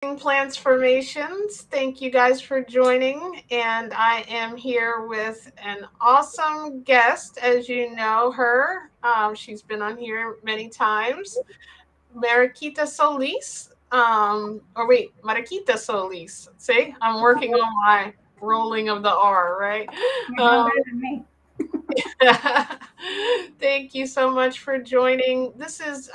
Transformations. Thank you guys for joining. And I am here with an awesome guest, as you know her. She's been on here many times. Mariquita Solis. Or wait, Mariquita Solis. See, I'm working on my rolling of the R, right? You're doing Um, better than me. Thank you so much for joining. This is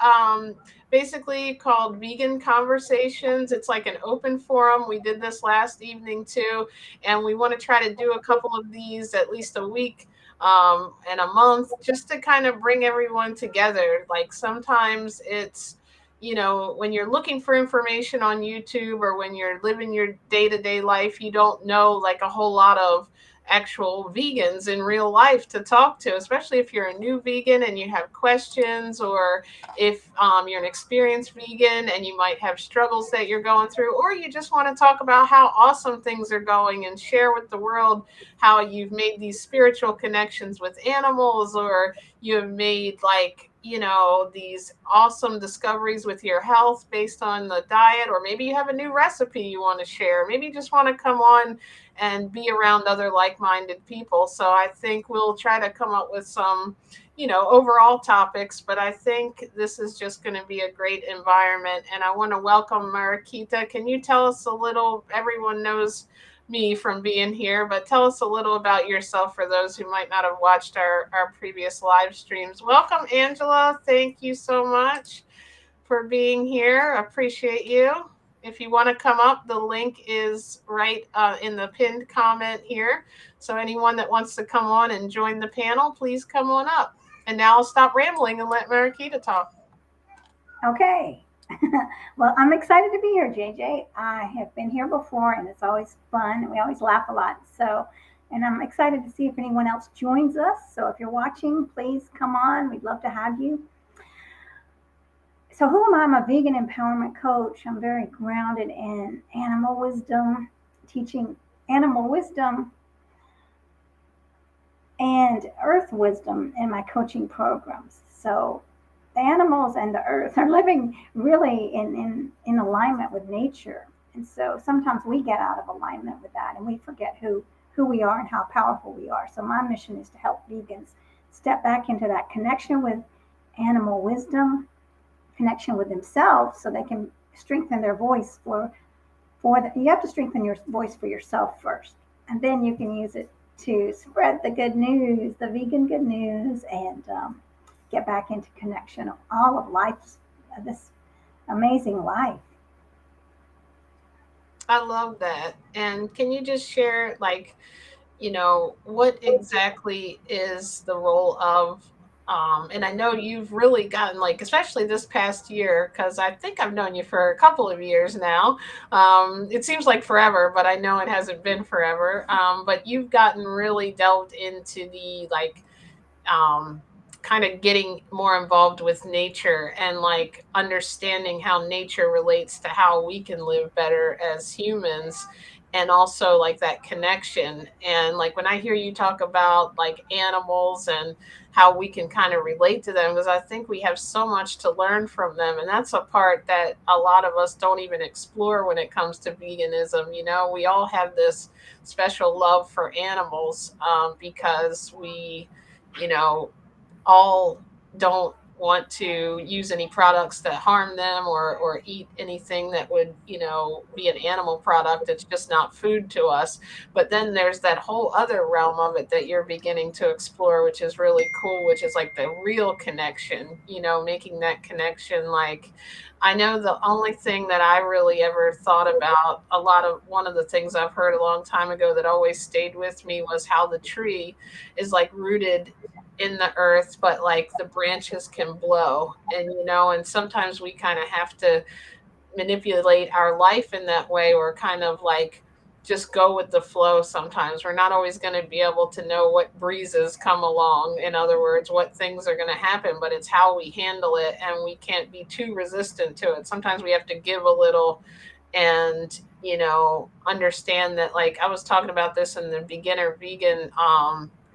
basically called Vegan Conversations. It's like an open forum. We did this last evening too, and we want to try to do a couple of these at least a week and a month just to kind of bring everyone together. Like sometimes it's when you're looking for information on YouTube or when you're living your day-to-day life, you don't know like a whole lot of actual vegans in real life to talk to, especially if you're a new vegan and you have questions, or if you're an experienced vegan and you might have struggles that you're going through, or you just want to talk about how awesome things are going and share with the world how you've made these spiritual connections with animals, or you have made these awesome discoveries with your health based on the diet, or maybe you have a new recipe you want to share. Maybe you just want to come on and be around other like-minded people. So I think we'll try to come up with some, overall topics, but I think this is just going to be a great environment. And I want to welcome Mariquita. Can you tell us a little, everyone knows me from being here, but tell us a little about yourself for those who might not have watched our previous live streams. Welcome, Angela. Thank you so much for being here. I appreciate you. If you want to come up, the link is right in the pinned comment here. So anyone that wants to come on and join the panel, please come on up. And now I'll stop rambling and let Mariquita talk. Okay. Well, I'm excited to be here, JJ. I have been here before, and it's always fun, and we always laugh a lot. So, and I'm excited to see if anyone else joins us. So, if you're watching, please come on. We'd love to have you. So, who am I? I'm a vegan empowerment coach. I'm very grounded in animal wisdom, teaching animal wisdom and earth wisdom in my coaching programs. So, the animals and the earth are living really in alignment with nature. And so sometimes we get out of alignment with that and we forget who we are and how powerful we are. So my mission is to help vegans step back into that connection with animal wisdom, connection with themselves so they can strengthen their voice you have to strengthen your voice for yourself first. And then you can use it to spread the good news, the vegan good news, and get back into connection of all of life's this amazing life. I love that. And can you just share, like, what exactly is the role of and I know you've really gotten, like, especially this past year, because I think I've known you for a couple of years now. It seems like forever, but I know it hasn't been forever. But you've gotten really delved into the, like, um, kind of getting more involved with nature and like understanding how nature relates to how we can live better as humans, and also like that connection. And like when I hear you talk about like animals and how we can kind of relate to them, because I think we have so much to learn from them, and that's a part that a lot of us don't even explore when it comes to veganism. We all have this special love for animals, because we you know, all don't want to use any products that harm them, or eat anything that would, be an animal product. It's just not food to us. But then there's that whole other realm of it that you're beginning to explore, which is really cool, which is like the real connection, making that connection. Like, I know the only thing that I really ever thought about, one of the things I've heard a long time ago that always stayed with me, was how the tree is like rooted in the earth, but like the branches can blow. And and sometimes we kind of have to manipulate our life in that way, or kind of like just go with the flow. Sometimes we're not always going to be able to know what breezes come along, in other words, what things are going to happen, but it's how we handle it, and we can't be too resistant to it. Sometimes we have to give a little, and understand that, like I was talking about this in the beginner vegan,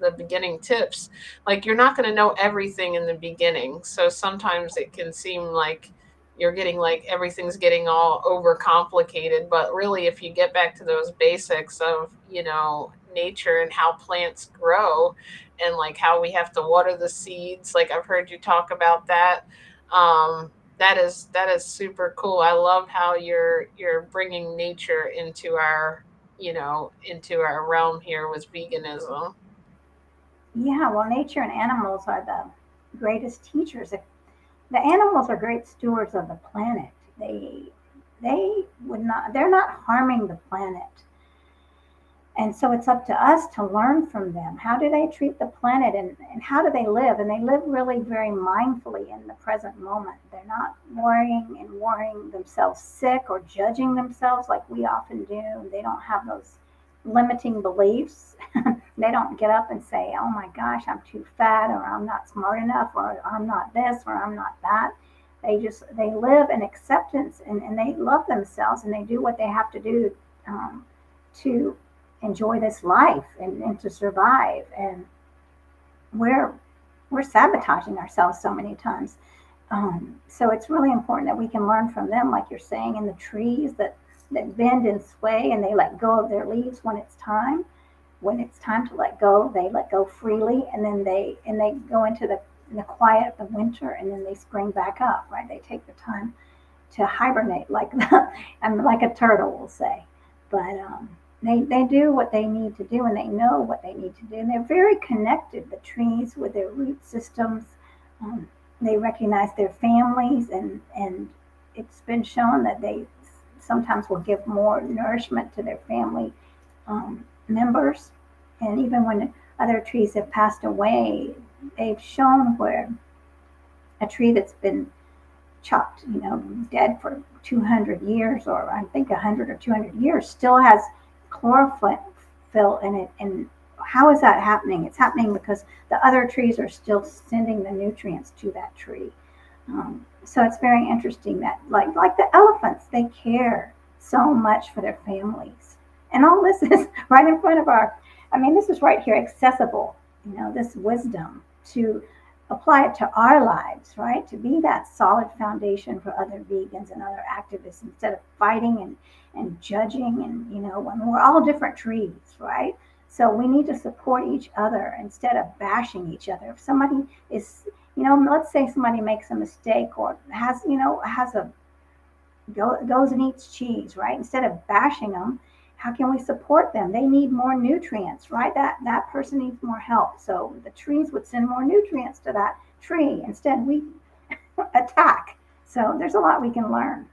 the beginning tips. Like, you're not going to know everything in the beginning, so sometimes it can seem like you're getting like everything's getting all over complicated. But really, if you get back to those basics of, nature and how plants grow, and like how we have to water the seeds, like I've heard you talk about that. That is super cool. I love how you're bringing nature into our realm here with veganism. Yeah, well, nature and animals are the greatest teachers. The animals are great stewards of the planet. They would not. They're not harming the planet. And so it's up to us to learn from them. How do they treat the planet, and how do they live? And they live really very mindfully in the present moment. They're not worrying themselves sick or judging themselves like we often do. They don't have those limiting beliefs. They don't get up and say, oh my gosh, I'm too fat, or I'm not smart enough, or I'm not this, or I'm not that. They live in acceptance, and they love themselves, and they do what they have to do to enjoy this life, and to survive. And we're we're sabotaging ourselves so many times. So it's really important that we can learn from them, like you're saying, in the trees that bend and sway, and they let go of their leaves when it's time. When it's time to let go, they let go freely, and then they go into the quiet of the winter, and then they spring back up. Right? They take the time to hibernate, like and like a turtle will say. But they do what they need to do, and they know what they need to do, and they're very connected. The trees with their root systems, um, they recognize their families, and it's been shown that they sometimes will give more nourishment to their family members. And even when other trees have passed away, they've shown where a tree that's been chopped, dead for 200 years, or I think 100 or 200 years, still has chlorophyll in it. And how is that happening? It's happening because the other trees are still sending the nutrients to that tree. So it's very interesting that, like the elephants, they care so much for their families. And all this is right in front of our, I mean, this is right here, accessible, this wisdom to apply it to our lives, right? To be that solid foundation for other vegans and other activists, instead of fighting and judging, and, when we're all different trees, right? So we need to support each other instead of bashing each other. If somebody is, let's say somebody makes a mistake, or has a goes and eats cheese, right? Instead of bashing them, how can we support them? They need more nutrients, right? That person needs more help. So the trees would send more nutrients to that tree. Instead, we attack. So there's a lot we can learn.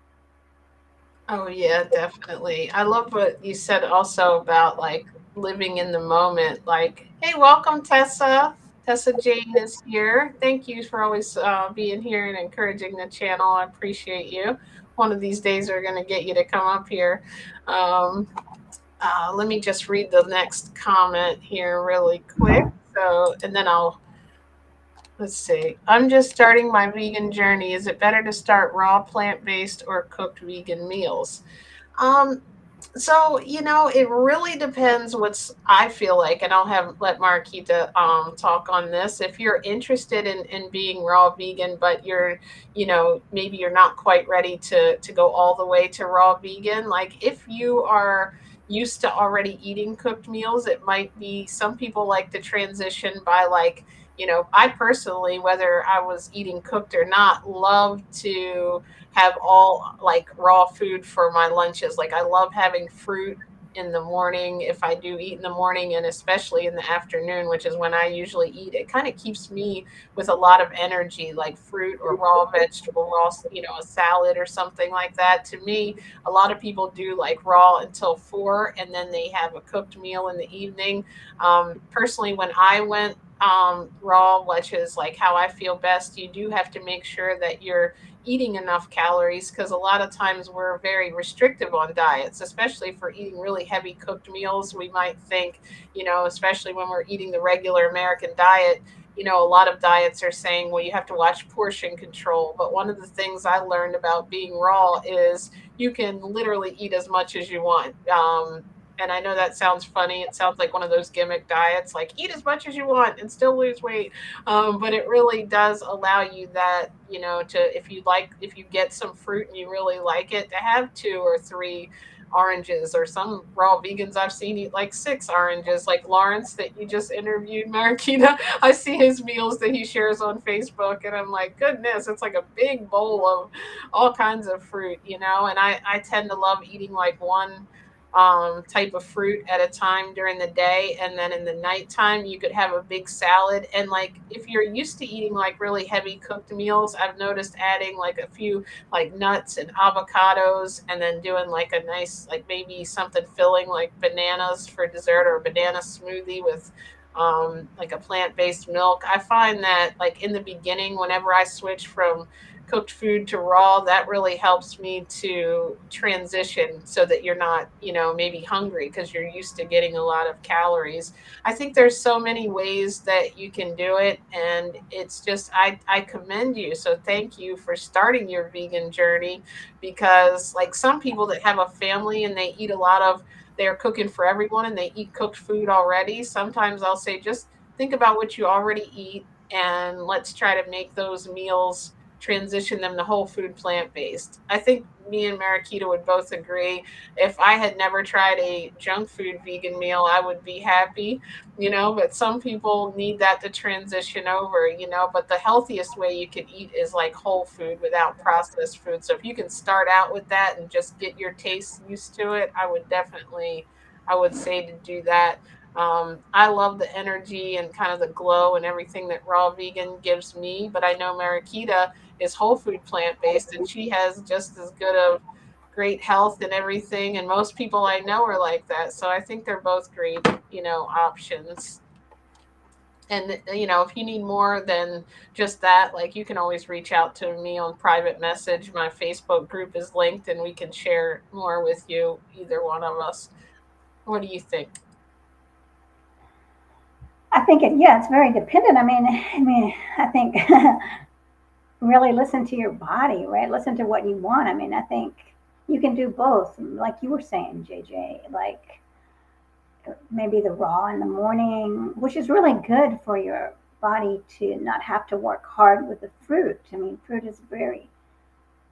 Oh yeah, definitely. I love what you said also about like living in the moment. Like, hey, welcome Tessa. Tessa Jane is here. Thank you for always being here and encouraging the channel. I appreciate you. One of these days we're gonna get you to come up here. Um, Let me just read the next comment here really quick. So, and then let's see. I'm just starting my vegan journey. Is it better to start raw plant based or cooked vegan meals? Um, so it really depends what's I feel like, and I'll have let Marquita talk on this. If you're interested in being raw vegan, but maybe you're not quite ready to go all the way to raw vegan. Like if you are used to already eating cooked meals, it might be some people like to transition by like, I personally, whether I was eating cooked or not, love to have all like raw food for my lunches. Like I love having fruit in the morning if I do eat in the morning, and especially in the afternoon, which is when I usually eat. It kind of keeps me with a lot of energy, like fruit or raw vegetable, a salad or something like that. To me, a lot of people do like raw until 4 and then they have a cooked meal in the evening. Personally, when I went raw, which is like how I feel best, you do have to make sure that you're eating enough calories, because a lot of times we're very restrictive on diets, especially for eating really heavy cooked meals. We might think, especially when we're eating the regular American diet, a lot of diets are saying, well, you have to watch portion control. But one of the things I learned about being raw is you can literally eat as much as you want. And I know that sounds funny. It sounds like one of those gimmick diets, like eat as much as you want and still lose weight. But it really does allow you that, to, if you get some fruit and you really like it, to have two or three oranges, or some raw vegans I've seen eat like six oranges, like Lawrence that you just interviewed, Marquita. I see his meals that he shares on Facebook, and I'm like, goodness, it's like a big bowl of all kinds of fruit, and I tend to love eating like one type of fruit at a time during the day, and then in the nighttime you could have a big salad. And like if you're used to eating like really heavy cooked meals, I've noticed adding like a few like nuts and avocados, and then doing like a nice, like maybe something filling like bananas for dessert, or a banana smoothie with like a plant-based milk. I find that like in the beginning, whenever I switch from cooked food to raw, that really helps me to transition, so that you're not, maybe hungry because you're used to getting a lot of calories. I think there's so many ways that you can do it, and it's just, I commend you. So thank you for starting your vegan journey, because like some people that have a family and they eat a lot of, they're cooking for everyone and they eat cooked food already. Sometimes I'll say, just think about what you already eat, and let's try to make those meals, transition them to whole food, plant based. I think me and Marakita would both agree. If I had never tried a junk food vegan meal, I would be happy, but some people need that to transition over, but the healthiest way you can eat is like whole food without processed food. So if you can start out with that and just get your taste used to it, I would say to do that. I love the energy and kind of the glow and everything that raw vegan gives me, but I know Marakita is whole food plant based, and she has just as good of great health and everything. And most people I know are like that. So I think they're both great, options. And if you need more than just that, like, you can always reach out to me on private message. My Facebook group is linked, and we can share more with you, either one of us. What do you think? I think yeah, it's very dependent. I mean, I think really listen to your body, right? Listen to what you want. I mean, I think you can do both, like you were saying, JJ. Like maybe the raw in the morning, which is really good for your body to not have to work hard with the fruit. I mean, fruit is very,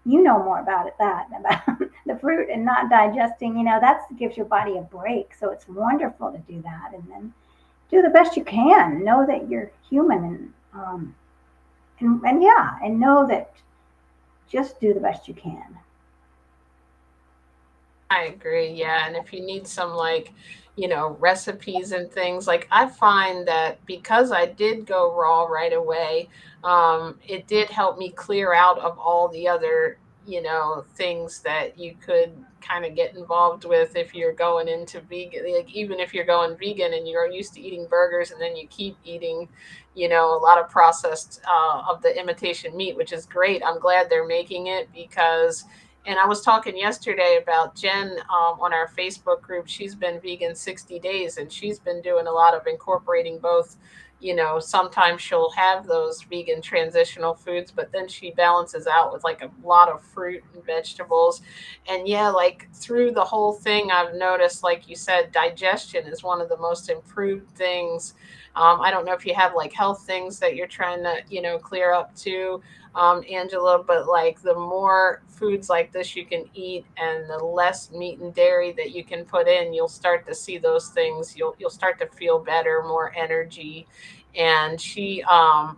you know more about it, that about the fruit and not digesting. That gives your body a break. So it's wonderful to do that, and then do the best you can. Know that you're human, and yeah, and know that just do the best you can. I agree. Yeah. And if you need some, like, recipes and things, like, I find that because I did go raw right away, it did help me clear out of all the other, things that you could kind of get involved with if you're going into vegan. Like, even if you're going vegan and you're used to eating burgers, and then you keep eating, a lot of processed of the imitation meat, which is great. I'm glad they're making it, because and I was talking yesterday about Jen on our Facebook group. She's been vegan 60 days, and she's been doing a lot of incorporating both. Sometimes she'll have those vegan transitional foods, but then she balances out with like a lot of fruit and vegetables. And yeah, like through the whole thing, I've noticed, like you said, digestion is one of the most improved things. I don't know if you have like health things that you're trying to, clear up too, Angela, but like the more foods like this you can eat, and the less meat and dairy that you can put in, you'll start to see those things. You'll start to feel better, more energy. And she,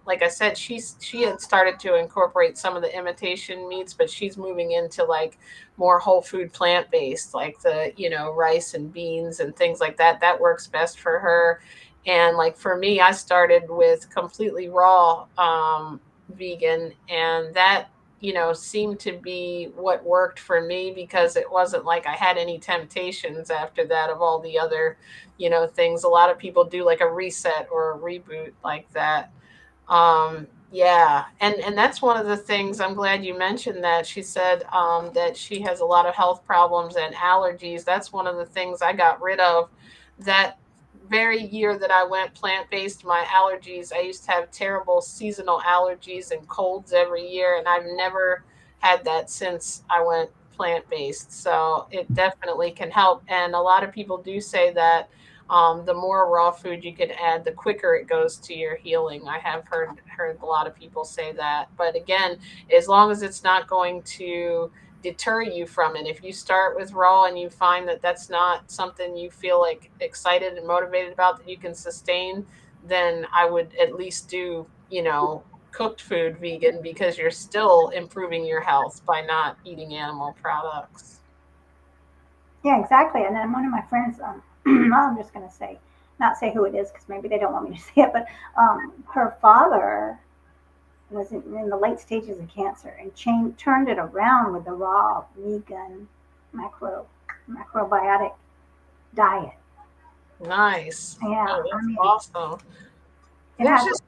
like I said, she had started to incorporate some of the imitation meats, but she's moving into like more whole food, plant based, like the, rice and beans and things like that. That works best for her. And like for me, I started with completely raw vegan, and that, seemed to be what worked for me, because it wasn't like I had any temptations after that of all the other, things. A lot of people do like a reset or a reboot like that. Yeah, and that's one of the things. I'm glad you mentioned that. She said that she has a lot of health problems and allergies. That's one of the things I got rid of. That very year that I went plant based, my allergies, I used to have terrible seasonal allergies and colds every year, and I've never had that since I went plant-based. So it definitely can help. And a lot of people do say that the more raw food you can add, the quicker it goes to your healing. I have heard a lot of people say that. But again, as long as it's not going to deter you from it. If you start with raw and you find that that's not something you feel like excited and motivated about that you can sustain, then I would at least do, cooked food vegan, because you're still improving your health by not eating animal products. Yeah, exactly. And then one of my friends, I'm just going to say, not say who it is because maybe they don't want me to say it, but her father was in the late stages of cancer and turned it around with the raw vegan macro macrobiotic diet. Nice. Yeah, Oh, I that's mean, awesome. it There's has just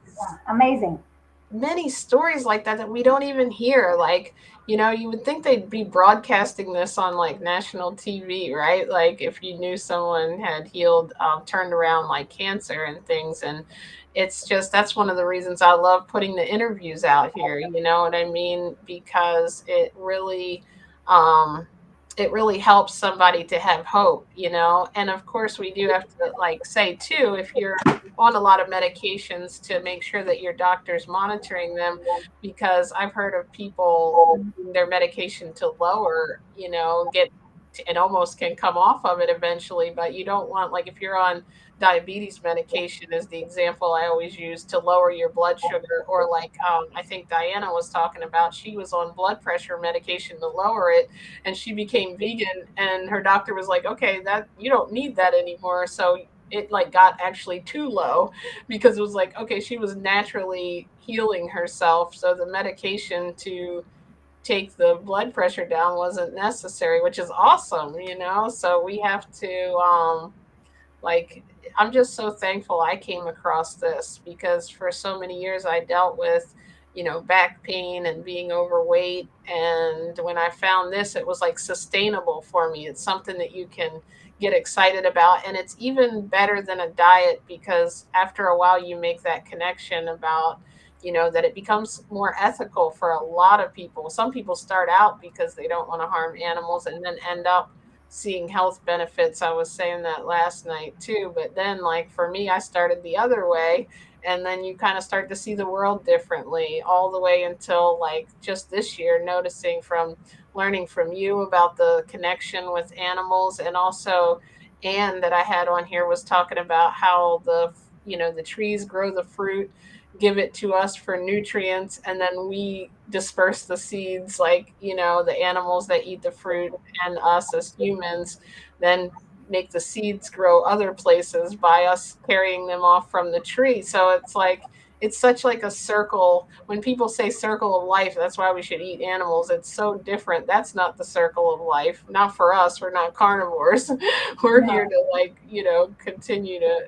amazing. many stories like that we don't even hear. Like, you would think they'd be broadcasting this on like national TV, right? Like if you knew someone had healed, turned around like cancer and things. And it's just, that's one of the reasons I love putting the interviews out here. You know what I mean? Because it really helps somebody to have hope, and of course we do have to like say too, if you're on a lot of medications, to make sure that your doctor's monitoring them, because I've heard of people using their medication to lower, get and almost can come off of it eventually. But you don't want, like, if you're on diabetes medication, is the example I always use, to lower your blood sugar, or like, I think Diana was talking about, she was on blood pressure medication to lower it, and she became vegan, and her doctor was like, okay, that you don't need that anymore. So it like got actually too low, because it was like, okay, she was naturally healing herself, so the medication to take the blood pressure down wasn't necessary, which is awesome, so we have to, like, I'm just so thankful I came across this, because for so many years I dealt with, back pain and being overweight. And when I found this, it was like sustainable for me. It's something that you can get excited about. And it's even better than a diet, because after a while you make that connection about, that it becomes more ethical for a lot of people. Some people start out because they don't want to harm animals and then end up seeing health benefits. I was saying that last night too. But then, like, for me, I started the other way. And then you kind of start to see the world differently, all the way until like just this year, noticing from learning from you about the connection with animals. And also, Anne, that I had on here, was talking about how the trees grow the fruit, give it to us for nutrients, and then we disperse the seeds, like, the animals that eat the fruit and us as humans then make the seeds grow other places by us carrying them off from the tree. So it's like, it's such like a circle. When people say circle of life, that's why we should eat animals. It's so different. That's not the circle of life. Not for us. We're not carnivores. We're here No, to, like, continue to,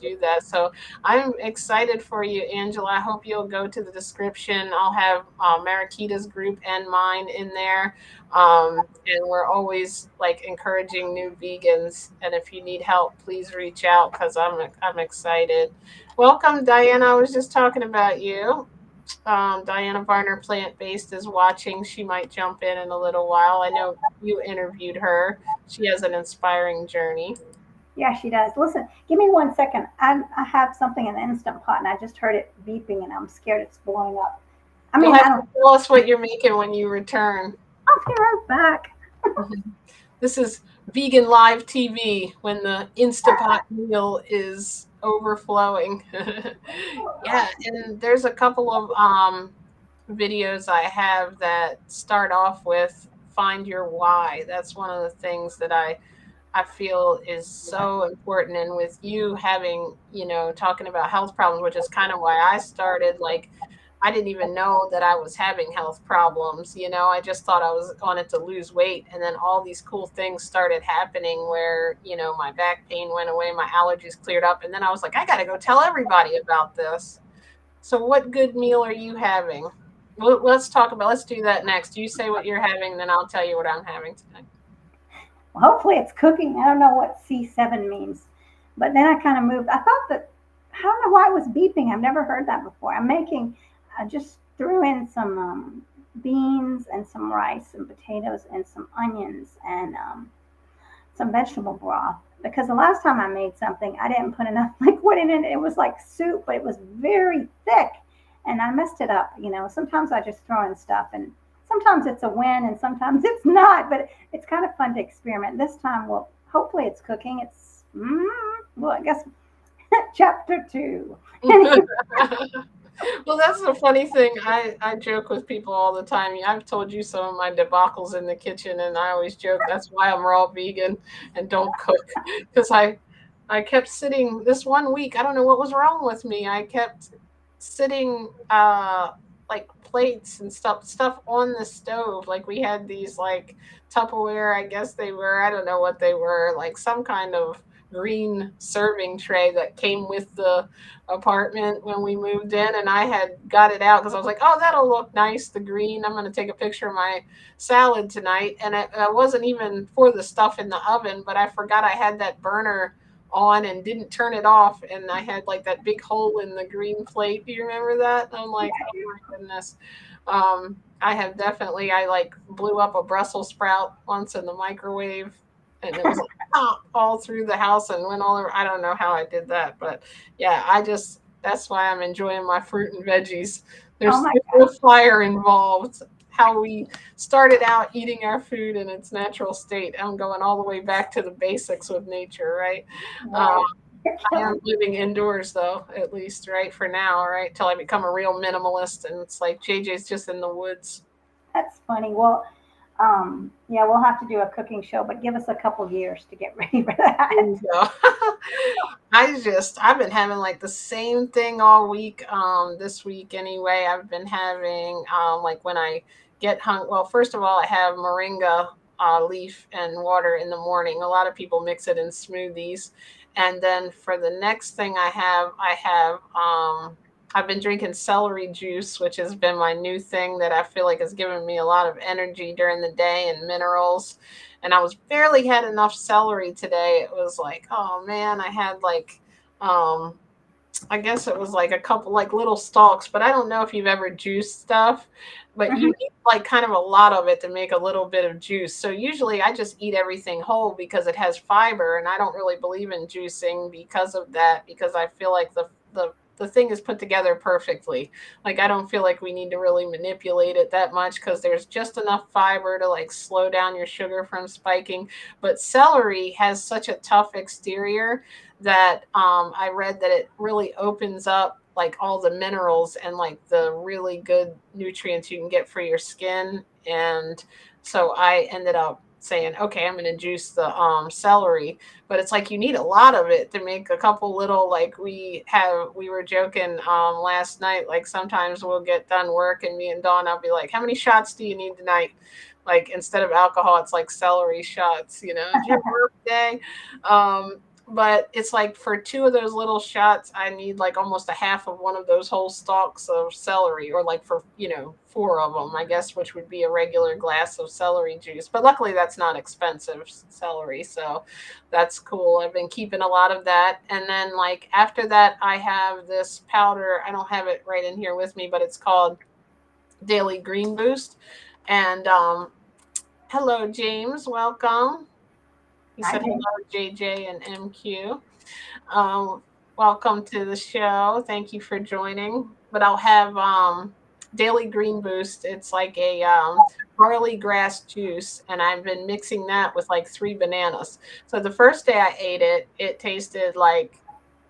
do that. So I'm excited for you, Angela. I hope you'll go to the description. I'll have Marakita's group and mine in there. And we're always like encouraging new vegans. And if you need help, please reach out, because I'm excited. Welcome, Diana. I was just talking about you. Diana Varner, Plant Based, is watching. She might jump in a little while. I know you interviewed her. She has an inspiring journey. yeah, she does. Listen, give me 1 second. I have something in the instant pot, and I just heard it beeping, and I'm scared it's blowing up. I You'll mean, have I to don't. tell us what you're making when you return. I'll be right back. This is Vegan Live TV, when the Instapot meal is overflowing. Yeah, and there's a couple of videos I have that start off with find your why. That's one of the things that I feel is so important. And with you having, talking about health problems, which is kind of why I started, like, I didn't even know that I was having health problems. I just thought I was on it to lose weight. And then all these cool things started happening where, my back pain went away, my allergies cleared up. And then I was like, I got to go tell everybody about this. So, what good meal are you having? Well, let's do that next. You say what you're having, then I'll tell you what I'm having tonight. Well, hopefully, it's cooking. I don't know what C7 means, but then I kind of moved. I thought that I don't know why it was beeping. I've never heard that before. I'm making. I just threw in some beans and some rice and potatoes and some onions and some vegetable broth. Because the last time I made something, I didn't put enough liquid in it. It was like soup, but it was very thick, and I messed it up. Sometimes I just throw in stuff, and sometimes it's a win, and sometimes it's not. But it's kind of fun to experiment. This time, well, hopefully it's cooking. Well, I guess chapter two. Well, that's the funny thing. I joke with people all the time. I've told you some of my debacles in the kitchen, and I always joke that's why I'm raw vegan and don't cook because I kept sitting this one week. I don't know what was wrong with me. I kept sitting like plates and stuff on the stove. Like we had these like Tupperware, I guess they were. I don't know what they were. Like some kind of green serving tray that came with the apartment when we moved in, and I had got it out because I was like, oh, that'll look nice, the green. I'm going to take a picture of my salad tonight. And it wasn't even for the stuff in the oven, but I forgot I had that burner on and didn't turn it off, and I had like that big hole in the green plate. Do you remember that? And I'm like, oh my goodness. I have definitely, I like blew up a Brussels sprout once in the microwave, and it was like pop all through the house and went all over. I don't know how I did that, but yeah, that's why I'm enjoying my fruit and veggies. Oh There's my no fire involved. How we started out eating our food in its natural state. I'm going all the way back to the basics with nature, right? Uh, right. You're I am killing. living indoors though, at least, right, for now, right, till I become a real minimalist, and it's like JJ's just in the woods. That's funny. Well, yeah, we'll have to do a cooking show, but give us a couple years to get ready for There that. you go. I've been having like the same thing all week. This week anyway, I've been having like when I get hung. Well, first of all, I have moringa leaf and water in the morning. A lot of people mix it in smoothies, and then for the next thing I've been drinking celery juice, which has been my new thing that I feel like has given me a lot of energy during the day and minerals, and I was barely had enough celery today. It was like, oh man, I had like um I guess it was like a couple like little stalks, but I don't know if you've ever juiced stuff, but you Mhm. need like kind of a lot of it to make a little bit of juice. So usually I just eat everything whole because it has fiber, and I don't really believe in juicing because of that, because I feel like the thing is put together perfectly. Like I don't feel like we need to really manipulate it that much because there's just enough fiber to like slow down your sugar from spiking. But celery has such a tough exterior that I read that it really opens up like all the minerals and like the really good nutrients you can get for your skin. And so I ended up saying, okay, I'm going to juice the celery, but it's like you need a lot of it to make a couple little, like we were joking last night, like sometimes we'll get done work and me and Dawn, I'll be like, how many shots do you need tonight? Like instead of alcohol, it's like celery shots, did you have a rough day? But it's like for two of those little shots, I need like almost a half of one of those whole stalks of celery, or like for, four of them, I guess, which would be a regular glass of celery juice. But luckily, that's not expensive celery. So that's cool. I've been keeping a lot of that. And then, like, after that, I have this powder. I don't have it right in here with me, but it's called Daily Green Boost. And hello, James. Welcome. He I said did. hello, JJ and MQ. Um, Welcome to the show. Thank you for joining. But I'll have Daily Green Boost. It's like a barley grass juice, and I've been mixing that with like three bananas. So the first day I ate it, it tasted like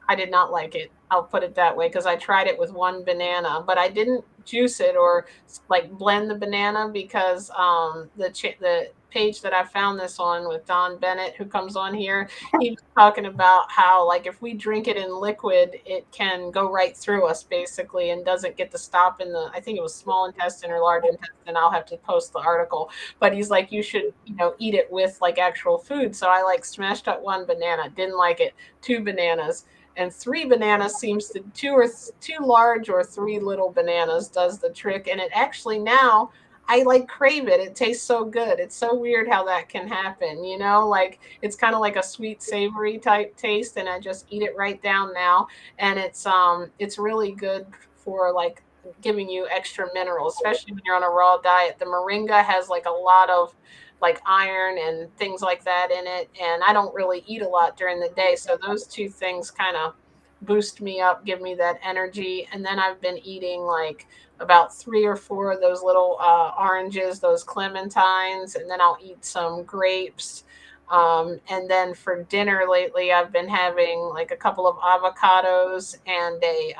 I did not like it. I'll put it that way because I tried it with one banana, but I didn't juice it or like blend the banana because the page that I found this on with Don Bennett, who comes on here, he was talking about how like if we drink it in liquid, it can go right through us basically and doesn't get to stop in the, I think it was small intestine or large intestine. I'll have to post the article, but he's like you should eat it with like actual food. So I like smashed up one banana, didn't like it, two bananas, and three bananas seems to two large or three little bananas does the trick. And it actually now I like crave it. It tastes so good. It's so weird how that can happen, like it's kind of like a sweet savory type taste, and I just eat it right down now. And it's really good for like giving you extra minerals, especially when you're on a raw diet. The moringa has like a lot of like iron and things like that in it. And I don't really eat a lot during the day. So those two things kind of boost me up, give me that energy. And then I've been eating like about three or four of those little oranges, those clementines, and then I'll eat some grapes. And then for dinner lately, I've been having like a couple of avocados and a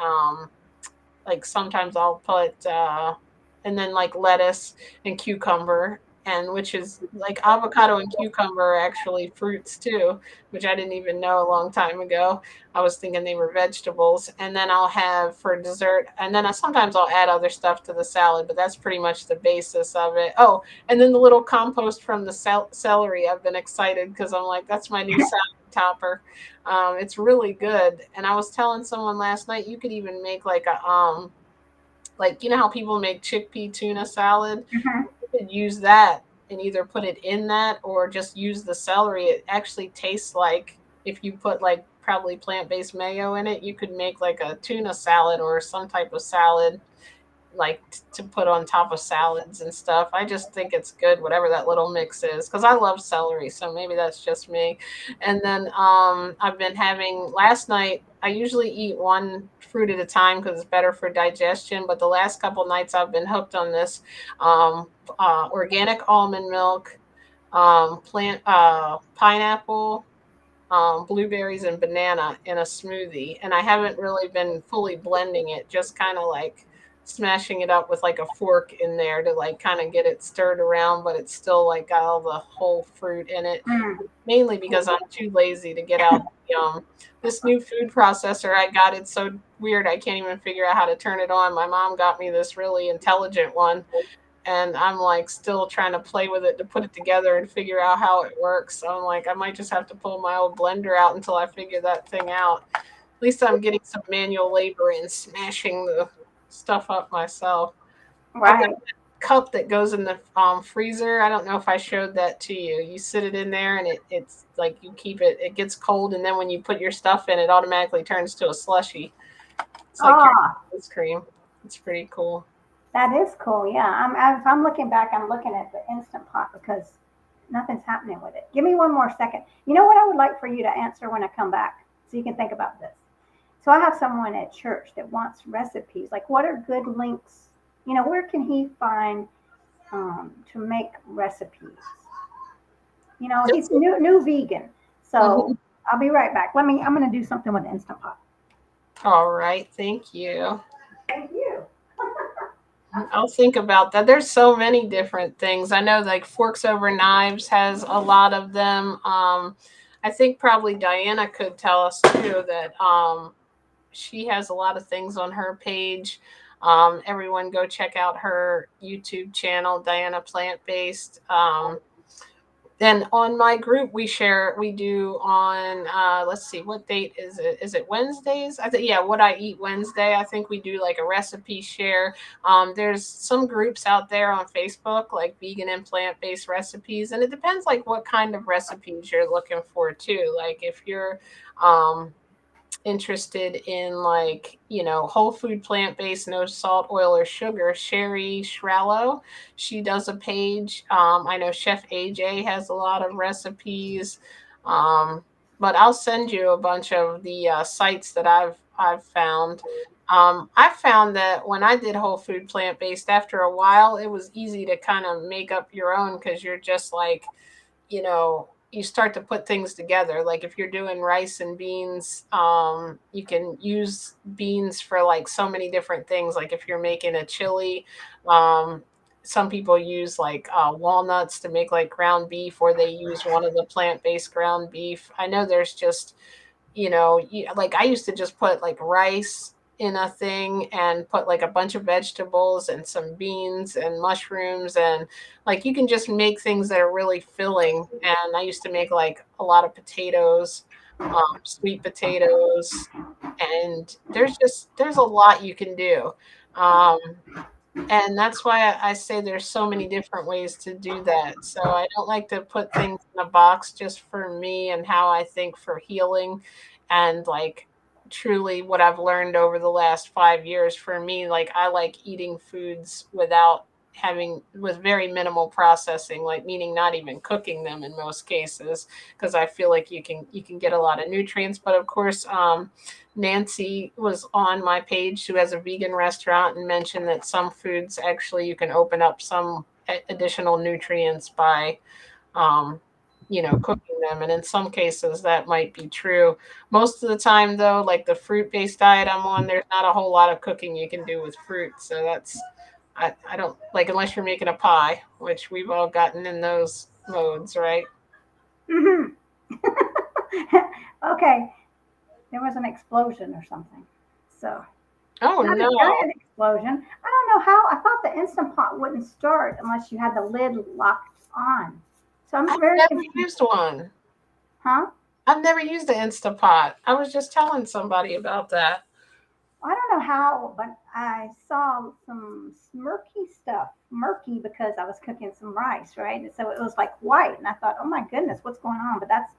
like sometimes I'll put and then like lettuce and cucumber, and which is like avocado and cucumber are actually fruits too, which I didn't even know a long time ago. I was thinking they were vegetables. And then I'll have for dessert, and then sometimes I'll add other stuff to the salad, but that's pretty much the basis of it. Oh, and then the little compost from the celery. I've been excited because I'm like, that's my new salad topper. It's really good. And I was telling someone last night, you could even make like a like you know how people make chickpea tuna salad. Hmm. You could use that and either put it in that or just use the celery. It actually tastes like if you put like probably plant-based mayo in it, you could make like a tuna salad or some type of salad like to put on top of salads and stuff. I just think it's good, whatever that little mix is, because I love celery. So maybe that's just me. And then I've been having last night. I usually eat one fruit at a time because it's better for digestion. But the last couple nights I've been hooked on this organic almond milk, plant pineapple, blueberries and banana in a smoothie. And I haven't really been fully blending it, just kind of like smashing it up with like a fork in there to like kind of get it stirred around, but it's still like got all the whole fruit in it. Mm. Mainly because I'm too lazy to get out this new food processor I got. It's so weird. I can't even figure out how to turn it on. My mom got me this really intelligent one, and I'm like still trying to play with it to put it together and figure out how it works. So I'm like, I might just have to pull my old blender out until I figure that thing out. At least I'm getting some manual labor and smashing the stuff up myself. I've got Right. a cup that goes in the freezer. I don't know if I showed that to you. You sit it in there and it's like you keep it, it gets cold, and then when you put your stuff in, it automatically turns to a slushy. It's like your Ah, ice cream. It's pretty cool. that is cool. Yeah. If I'm looking back, I'm looking at the Instant Pot because nothing's happening with it. Give me one more second. You know what I would like for you to answer when I come back so you can think about this. So I have someone at church that wants recipes. Like, what are good links? Where can he find to make recipes? He's Just new vegan. So mhm. I'll be right back. I'm going to do something with the Instant Pot. All right, thank you. Thank you. I'll think about that. There's so many different things. I know like Forks Over Knives has a lot of them. I think probably Diana could tell us too that she has a lot of things on her page. Everyone go check out her YouTube channel, Diana Plant Based. Then on my group we do on let's see, what date is it Wednesdays, I think. Yeah, what I eat Wednesday, I think we do like a recipe share. There's some groups out there on Facebook like vegan and plant-based recipes, and it depends like what kind of recipes you're looking for too. Like if you're um interested in like whole food plant-based, no salt, oil, or sugar, Sherry Shrallow, she does a page. I know Chef AJ has a lot of recipes. But I'll send you a bunch of the sites that I've found. I found that when I did whole food plant-based, after a while it was easy to kind of make up your own because you're just like, you start to put things together. Like if you're doing rice and beans, you can use beans for like so many different things. Like if you're making a chili, um, some people use like walnuts to make like ground beef, or they use one of the plant-based ground beef. I know there's just, like I used to just put like rice in a thing and put like a bunch of vegetables and some beans and mushrooms, and like you can just make things that are really filling. And I used to make like a lot of potatoes, sweet potatoes, and there's a lot you can do. Um, and that's why I say there's so many different ways to do that. So I don't like to put things in a box just for me and how I think for healing and like truly what I've learned over the last 5 years. For me, like I like eating foods without having with very minimal processing, like meaning not even cooking them in most cases, because I feel like you can get a lot of nutrients. But of course, Nancy was on my page who has a vegan restaurant and mentioned that some foods actually you can open up some additional nutrients by um, cooking them. And in some cases, that might be true. Most of the time, though, like the fruit based diet I'm on, there's not a whole lot of cooking you can do with fruit. So I don't like, unless you're making a pie, which we've all gotten in those modes, right? Hmm. Okay, there was an explosion or something. So, Oh, not a no. giant explosion. I don't know how. I thought the Instant Pot wouldn't start unless you had the lid locked on. So I'm I've very never confused. used one. Huh? I've never used the Instapot. I was just telling somebody about that. I don't know how, but I saw some murky stuff. Murky because I was cooking some rice, right? And so it was like white. And I thought, oh my goodness, what's going on? But that's,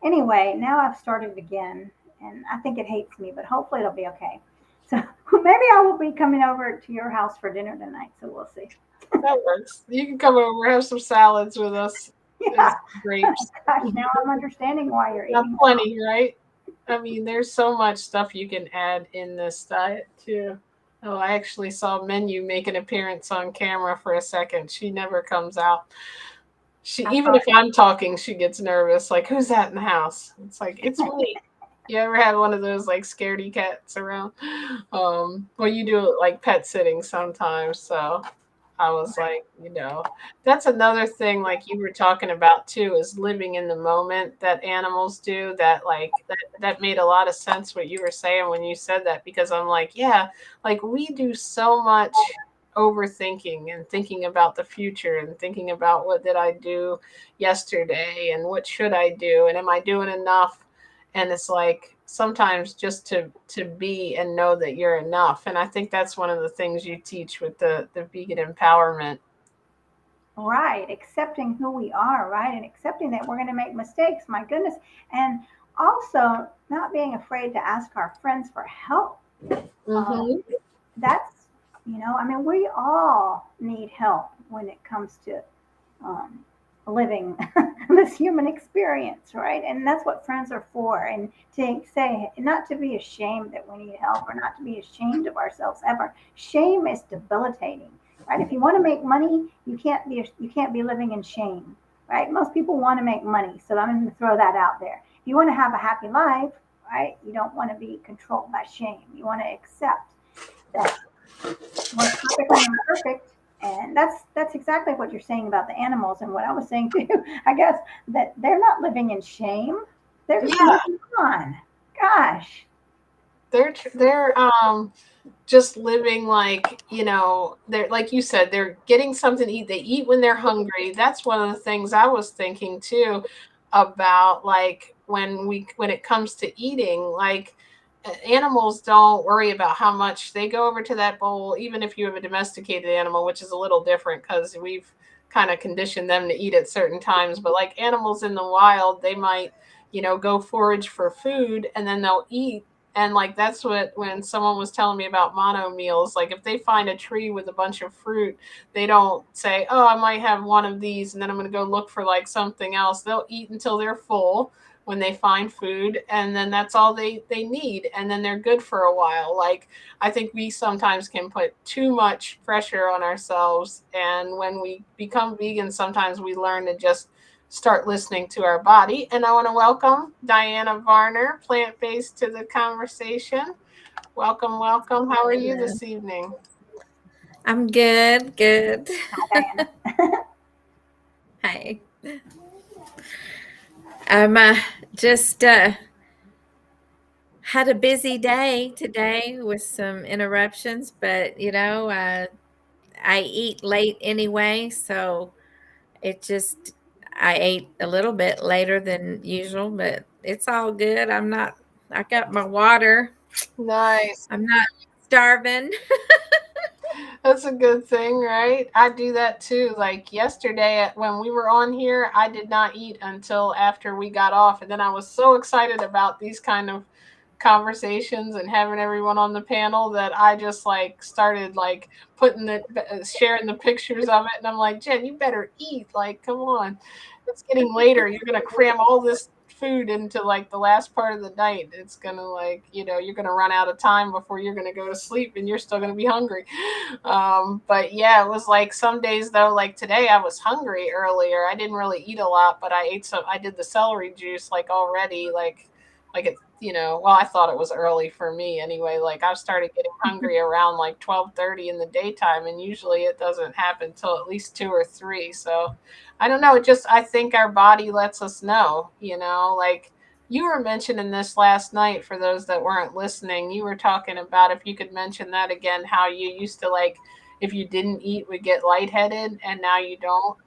anyway, now I've started again. And I think it hates me, but hopefully it'll be okay. So maybe I will be coming over to your house for dinner tonight. So we'll see. That works. You can come over, have some salads with us and Yeah. some grapes. Gosh, now I'm understanding why you're Got eating well. plenty, right? I mean, there's so much stuff you can add in this diet too. Oh, I actually saw Menu make an appearance on camera for a second. She never comes out. She, I even saw if I'm talking, she gets nervous. Like, who's that in the house? It's like, it's me. You ever had one of those like scaredy cats around? Well, you do like pet sitting sometimes, so I was like, that's another thing, like you were talking about too, is living in the moment that animals do. That like that made a lot of sense what you were saying when you said that, because I'm like, yeah, like we do so much overthinking and thinking about the future and thinking about what did I do yesterday and what should I do and am I doing enough? And it's like sometimes just to be and know that you're enough. And I think that's one of the things you teach with the vegan empowerment. right, accepting who we are, right, and accepting that we're going to make mistakes. My goodness, and also not being afraid to ask our friends for help. Um, Mm-hmm. that's, I mean, we all need help when it comes to um, living this human experience, right? And that's what friends are for. And to say, not to be ashamed that we need help or not to be ashamed of ourselves ever. Shame is debilitating, right? If you want to make money, you can't be living in shame, right? Most people want to make money, so I'm going to throw that out there. If you want to have a happy life, right? You don't want to be controlled by shame. You want to accept that we're perfectly imperfect, and that's exactly what you're saying about the animals and what I was saying too. I guess that they're not living in shame, they're just Yeah, moving on. Gosh. they're just living like, they're like you said, they're getting something to eat. They eat when they're hungry. That's one of the things I was thinking too about, like when it comes to eating, like animals don't worry about how much they go over to that bowl, even if you have a domesticated animal, which is a little different because we've kind of conditioned them to eat at certain times. But like animals in the wild, they might, go forage for food and then they'll eat. And like that's what, when someone was telling me about mono meals, like if they find a tree with a bunch of fruit, they don't say, "Oh, I might have one of these and then I'm going to go look for like something else." They'll eat until they're full when they find food, and then that's all they need, and then they're good for a while. Like I think we sometimes can put too much pressure on ourselves, and when we become vegan, sometimes we learn to just start listening to our body. And I want to welcome Diana Varner, plant based, to the conversation. Welcome, welcome. How are you Hello. this evening? I'm good, good. Hi, Diana. Hi. I'm just had a busy day today with some interruptions, but I eat late anyway, so it just I ate a little bit later than usual, but it's all good. I got my water. Nice. I'm not starving. That's a good thing, right? I do that too. Like yesterday when we were on here, I did not eat until after we got off. And then I was so excited about these kind of conversations and having everyone on the panel that I just like started like putting the sharing the pictures of it, and I'm like, Jen, you better eat. Like, come on, it's getting later. You're gonna cram all this food into like the last part of the night. It's gonna like, you're gonna run out of time before you're gonna go to sleep, and you're still gonna be hungry. But yeah, it was like some days though, like today I was hungry earlier. I didn't really eat a lot, but I ate some. I did the celery juice like already, like it. Well, I thought it was early for me anyway. Like I started getting hungry around like 12:30 in the daytime, and usually it doesn't happen till at least 2 or 3. So I don't know. It just I think our body lets us know. Like you were mentioning this last night for those that weren't listening. You were talking about, if you could mention that again, how you used to like if you didn't eat would get lightheaded and now you don't.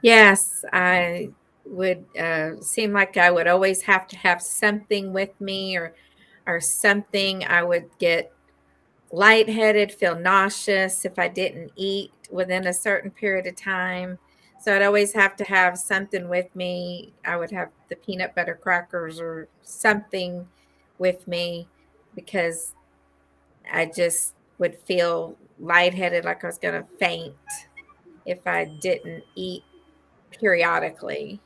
Yes, I would seem like I would always have to have something with me, or something. I would get lightheaded, feel nauseous if I didn't eat within a certain period of time. So I'd always have to have something with me. I would have the peanut butter crackers or something with me, because I just would feel lightheaded, like I was going to faint if I didn't eat periodically.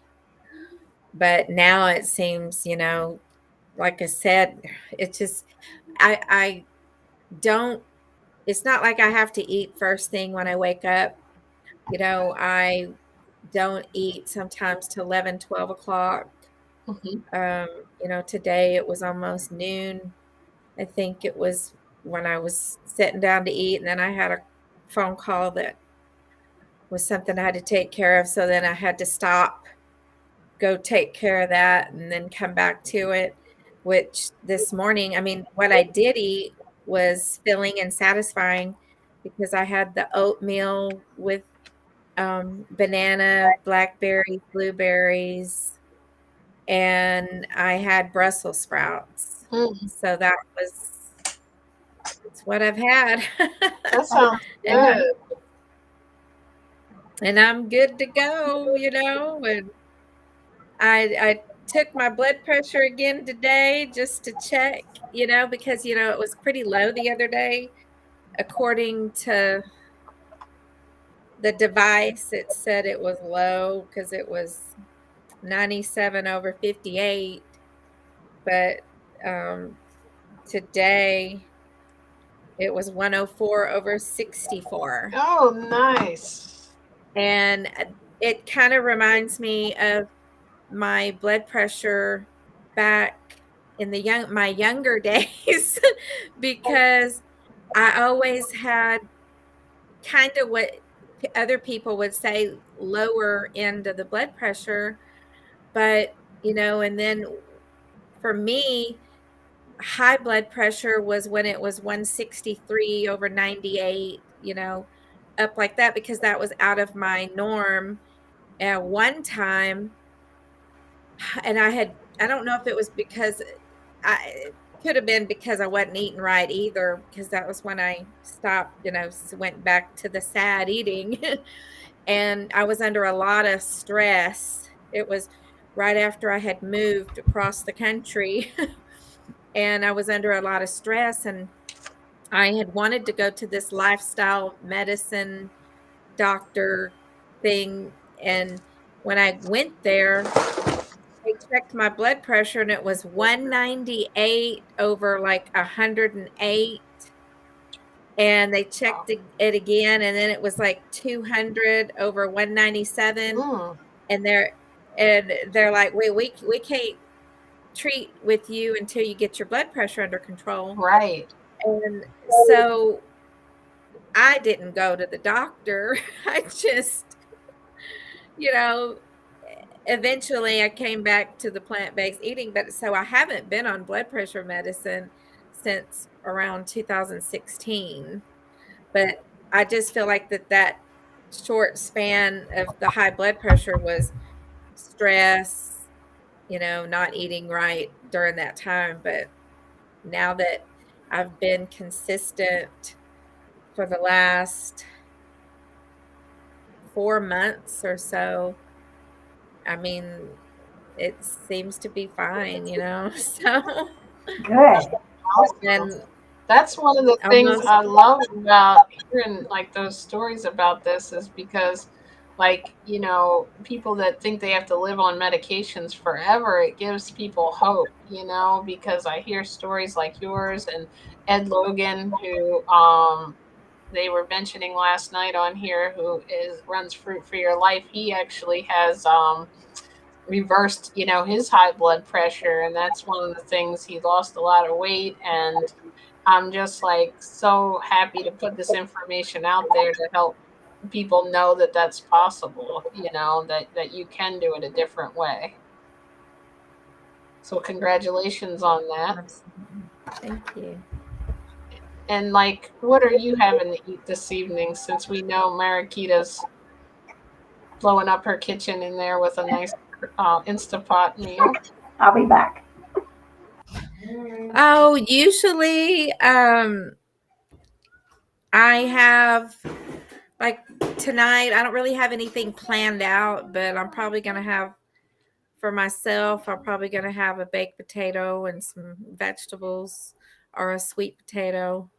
But now it seems, like I said, it's just, I don't, it's not like I have to eat first thing when I wake up. I don't eat sometimes till 11, 12 o'clock. Hmm. Um, today it was almost noon. I think it was when I was sitting down to eat, and then I had a phone call that was something I had to take care of. So then I had to stop, go take care of that, and then come back to it. Which this morning, I mean, what I did eat was filling and satisfying, because I had the oatmeal with banana, blackberries, blueberries, and I had Brussels sprouts. Mm, So that's what I've had. that sounds and good. and I'm good to go, and I took my blood pressure again today just to check, because it was pretty low the other day. According to the device, it said it was low because it was 97 over 58, but today it was 104 over 64. Oh, nice. And it kind of reminds me of my blood pressure back in my younger days, because I always had kind of what other people would say lower end of the blood pressure, but and then for me, high blood pressure was when it was 163 over 98, up like that, because that was out of my norm at one time. And I don't know if it was because it could have been because I wasn't eating right either, because that was when I stopped, went back to the sad eating. And I was under a lot of stress. It was right after I had moved across the country. And I was under a lot of stress, and I had wanted to go to this lifestyle medicine doctor thing. And when I went there, they checked my blood pressure, and it was 198 over like 108. And they checked it again, and then it was like 200 over 197. Mm, And they're like, wait, we can't treat with you until you get your blood pressure under control. right. And so I didn't go to the doctor. I just, you know, eventually I came back to the plant-based eating, but so I haven't been on blood pressure medicine since around 2016. But I just feel like that short span of the high blood pressure was stress, not eating right during that time. But now that I've been consistent for the last 4 months or so, I mean, it seems to be fine, So Good. Awesome. and That's one of the things almost I love about hearing like those stories about this is because like, people that think they have to live on medications forever, it gives people hope, because I hear stories like yours and Ed Logan who they were mentioning last night on here who is runs Fruit for Your Life. He actually has reversed, his high blood pressure, and that's one of the things. He lost a lot of weight, and I'm just like so happy to put this information out there to help people know that that's possible, that you can do it a different way. So congratulations on that. absolutely. Thank you. And like, what are you having to eat this evening, since we know Mariquita's blowing up her kitchen in there with a nice Instapot meal? I'll be back. Oh, usually I have like tonight, I don't really have anything planned out, but I'm probably going to have for myself, I'm probably going to have a baked potato and some vegetables or a sweet potato.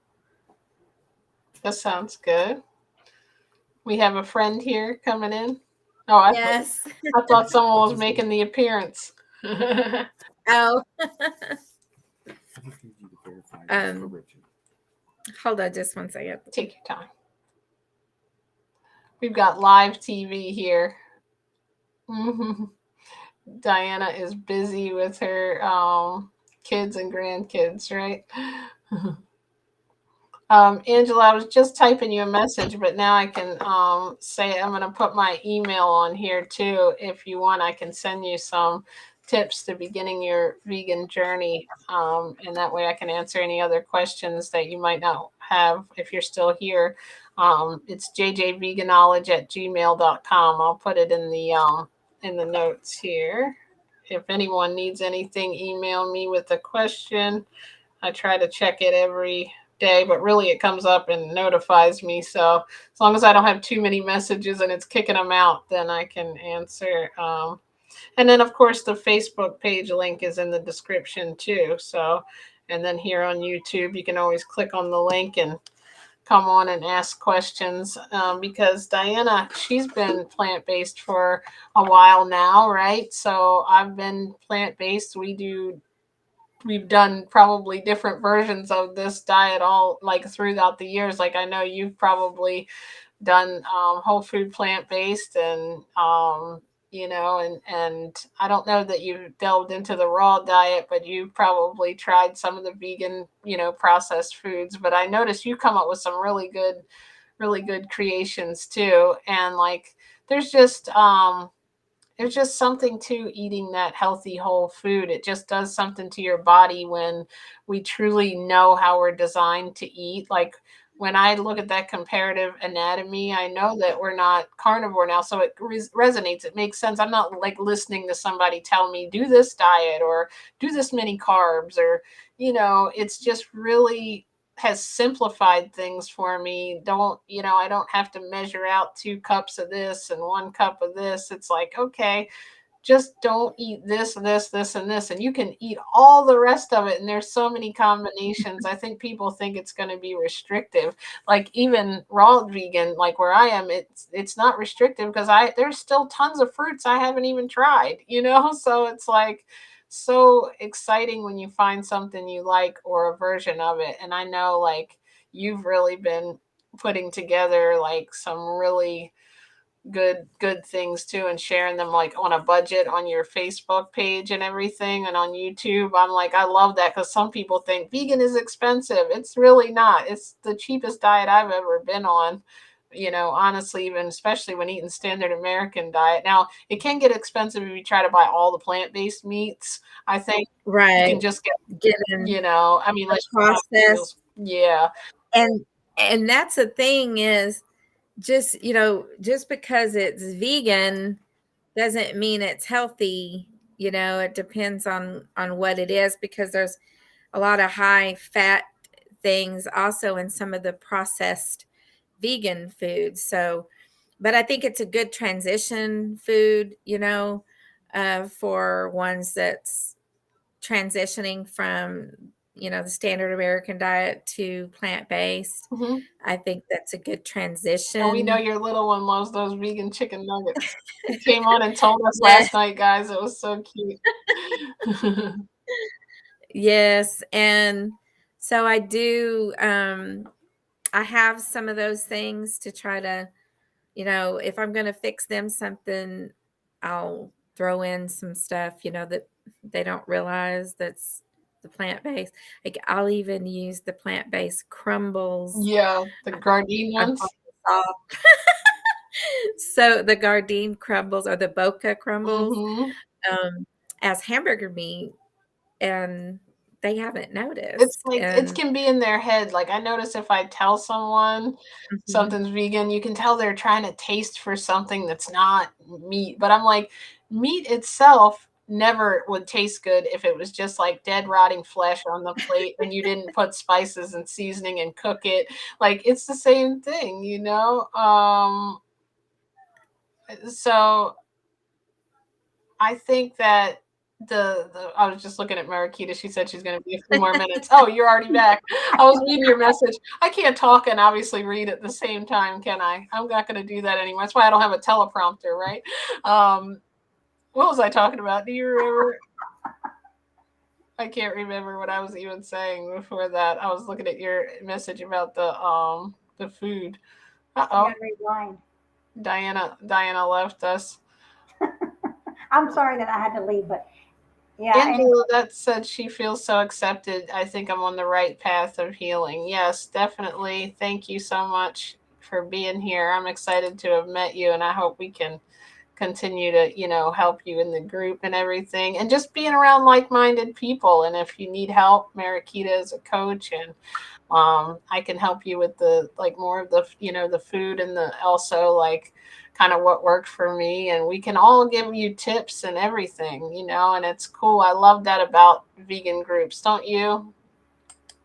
That sounds good. We have a friend here coming in. Oh, Yes. I thought someone was making the appearance. Oh, um, hold on just one second. Take your time. We've got live TV here. Diana is busy with her kids and grandkids, right? Angela, I was just typing you a message, but now I can say I'm going to put my email on here too. If you want, I can send you some tips to beginning your vegan journey. And that way I can answer any other questions that you might not have if you're still here. It's jjveganology@gmail.com. I'll put it in the notes here. If anyone needs anything, email me with a question. I try to check it every day, but really it comes up and notifies me. So as long as I don't have too many messages and it's kicking them out, then I can answer. And then, of course, the Facebook page link is in the description too. So, and then here on YouTube, you can always click on the link and come on and ask questions, because Diana, she's been plant based for a while now, right? So I've been plant based. We've done probably different versions of this diet all like throughout the years. Like I know you've probably done whole food plant based, and and I don't know that you delved into the raw diet, but you probably tried some of the vegan, processed foods. But I noticed you come up with some really good creations too. And like there's just something to eating that healthy whole food. It just does something to your body when we truly know how we're designed to eat. Like when I look at that comparative anatomy, I know that we're not carnivore now, so it resonates. It makes sense. I'm not like listening to somebody tell me do this diet or do this many carbs, or it's just really has simplified things for me. I don't have to measure out 2 cups of this and 1 cup of this. It's like, okay, just don't eat this, and this, and you can eat all the rest of it. And there's so many combinations. I think people think it's going to be restrictive. Like even raw vegan, like where I am, it's not restrictive because there's still tons of fruits I haven't even tried, So it's like so exciting when you find something you like or a version of it. And I know like you've really been putting together like some really good things too, and sharing them like on a budget on your Facebook page and everything, and on YouTube. I'm like, I love that, because some people think vegan is expensive. It's really not. It's the cheapest diet I've ever been on, honestly, even especially when eating standard American diet. Now it can get expensive if you try to buy all the plant-based meats. I think you Right. can just get, Getting I mean, the let's have process. meals. Yeah. And that's the thing is just because it's vegan doesn't mean it's healthy. It depends on what it is, because there's a lot of high fat things also in some of the processed vegan foods. So, but I think it's a good transition food, for ones that's transitioning from, the standard American diet to plant-based. Hmm. I think that's a good And we know transition. your little one loves those vegan chicken nuggets. He came on and told us Yes, last night, guys. It was so cute. yes, and so I have some of those things to try to, if I'm gonna fix them something, I'll throw in some stuff, that they don't realize that's the plant-based. Like, I'll even use the plant-based crumbles. Yeah, the Gardein I'm calling ones. it soft. So, the Gardein crumbles or the Boca crumbles, Hmm. um, as hamburger meat, and they haven't It's noticed, like it and can be in their head. Like I notice if I tell someone Mhm. something's vegan, you can tell they're trying to taste for something that's not meat. But I'm like, meat itself never would taste good if it was just like dead rotting flesh on the plate and you didn't put spices and seasoning and cook it. Like it's the same thing, you know? So I think that the I was just looking at Marakita. She said she's going to be a few more minutes. Oh, you're already back. I was reading your message. I can't talk and obviously read at the same time, can I? I'm not going to do that anymore. That's why I don't have a teleprompter, right? Um, what was I talking about? Do you remember? I can't remember what I was even saying before that. I was looking at your message about the food. Uh You oh, gotta rewind. Diana left us. I'm sorry that I had to leave, but yeah. Anyway, Angela, that said she feels so accepted. I think I'm on the right path of healing. Yes, definitely. Thank you so much for being here. I'm excited to have met you, and I hope we can continue to, help you in the group and everything. And just being around like minded people. And if you need help, Marakita is a coach, and I can help you with the like more of the the food and the also like kind of what worked for me, and we can all give you tips and everything, and it's cool. I love that about vegan groups, don't you?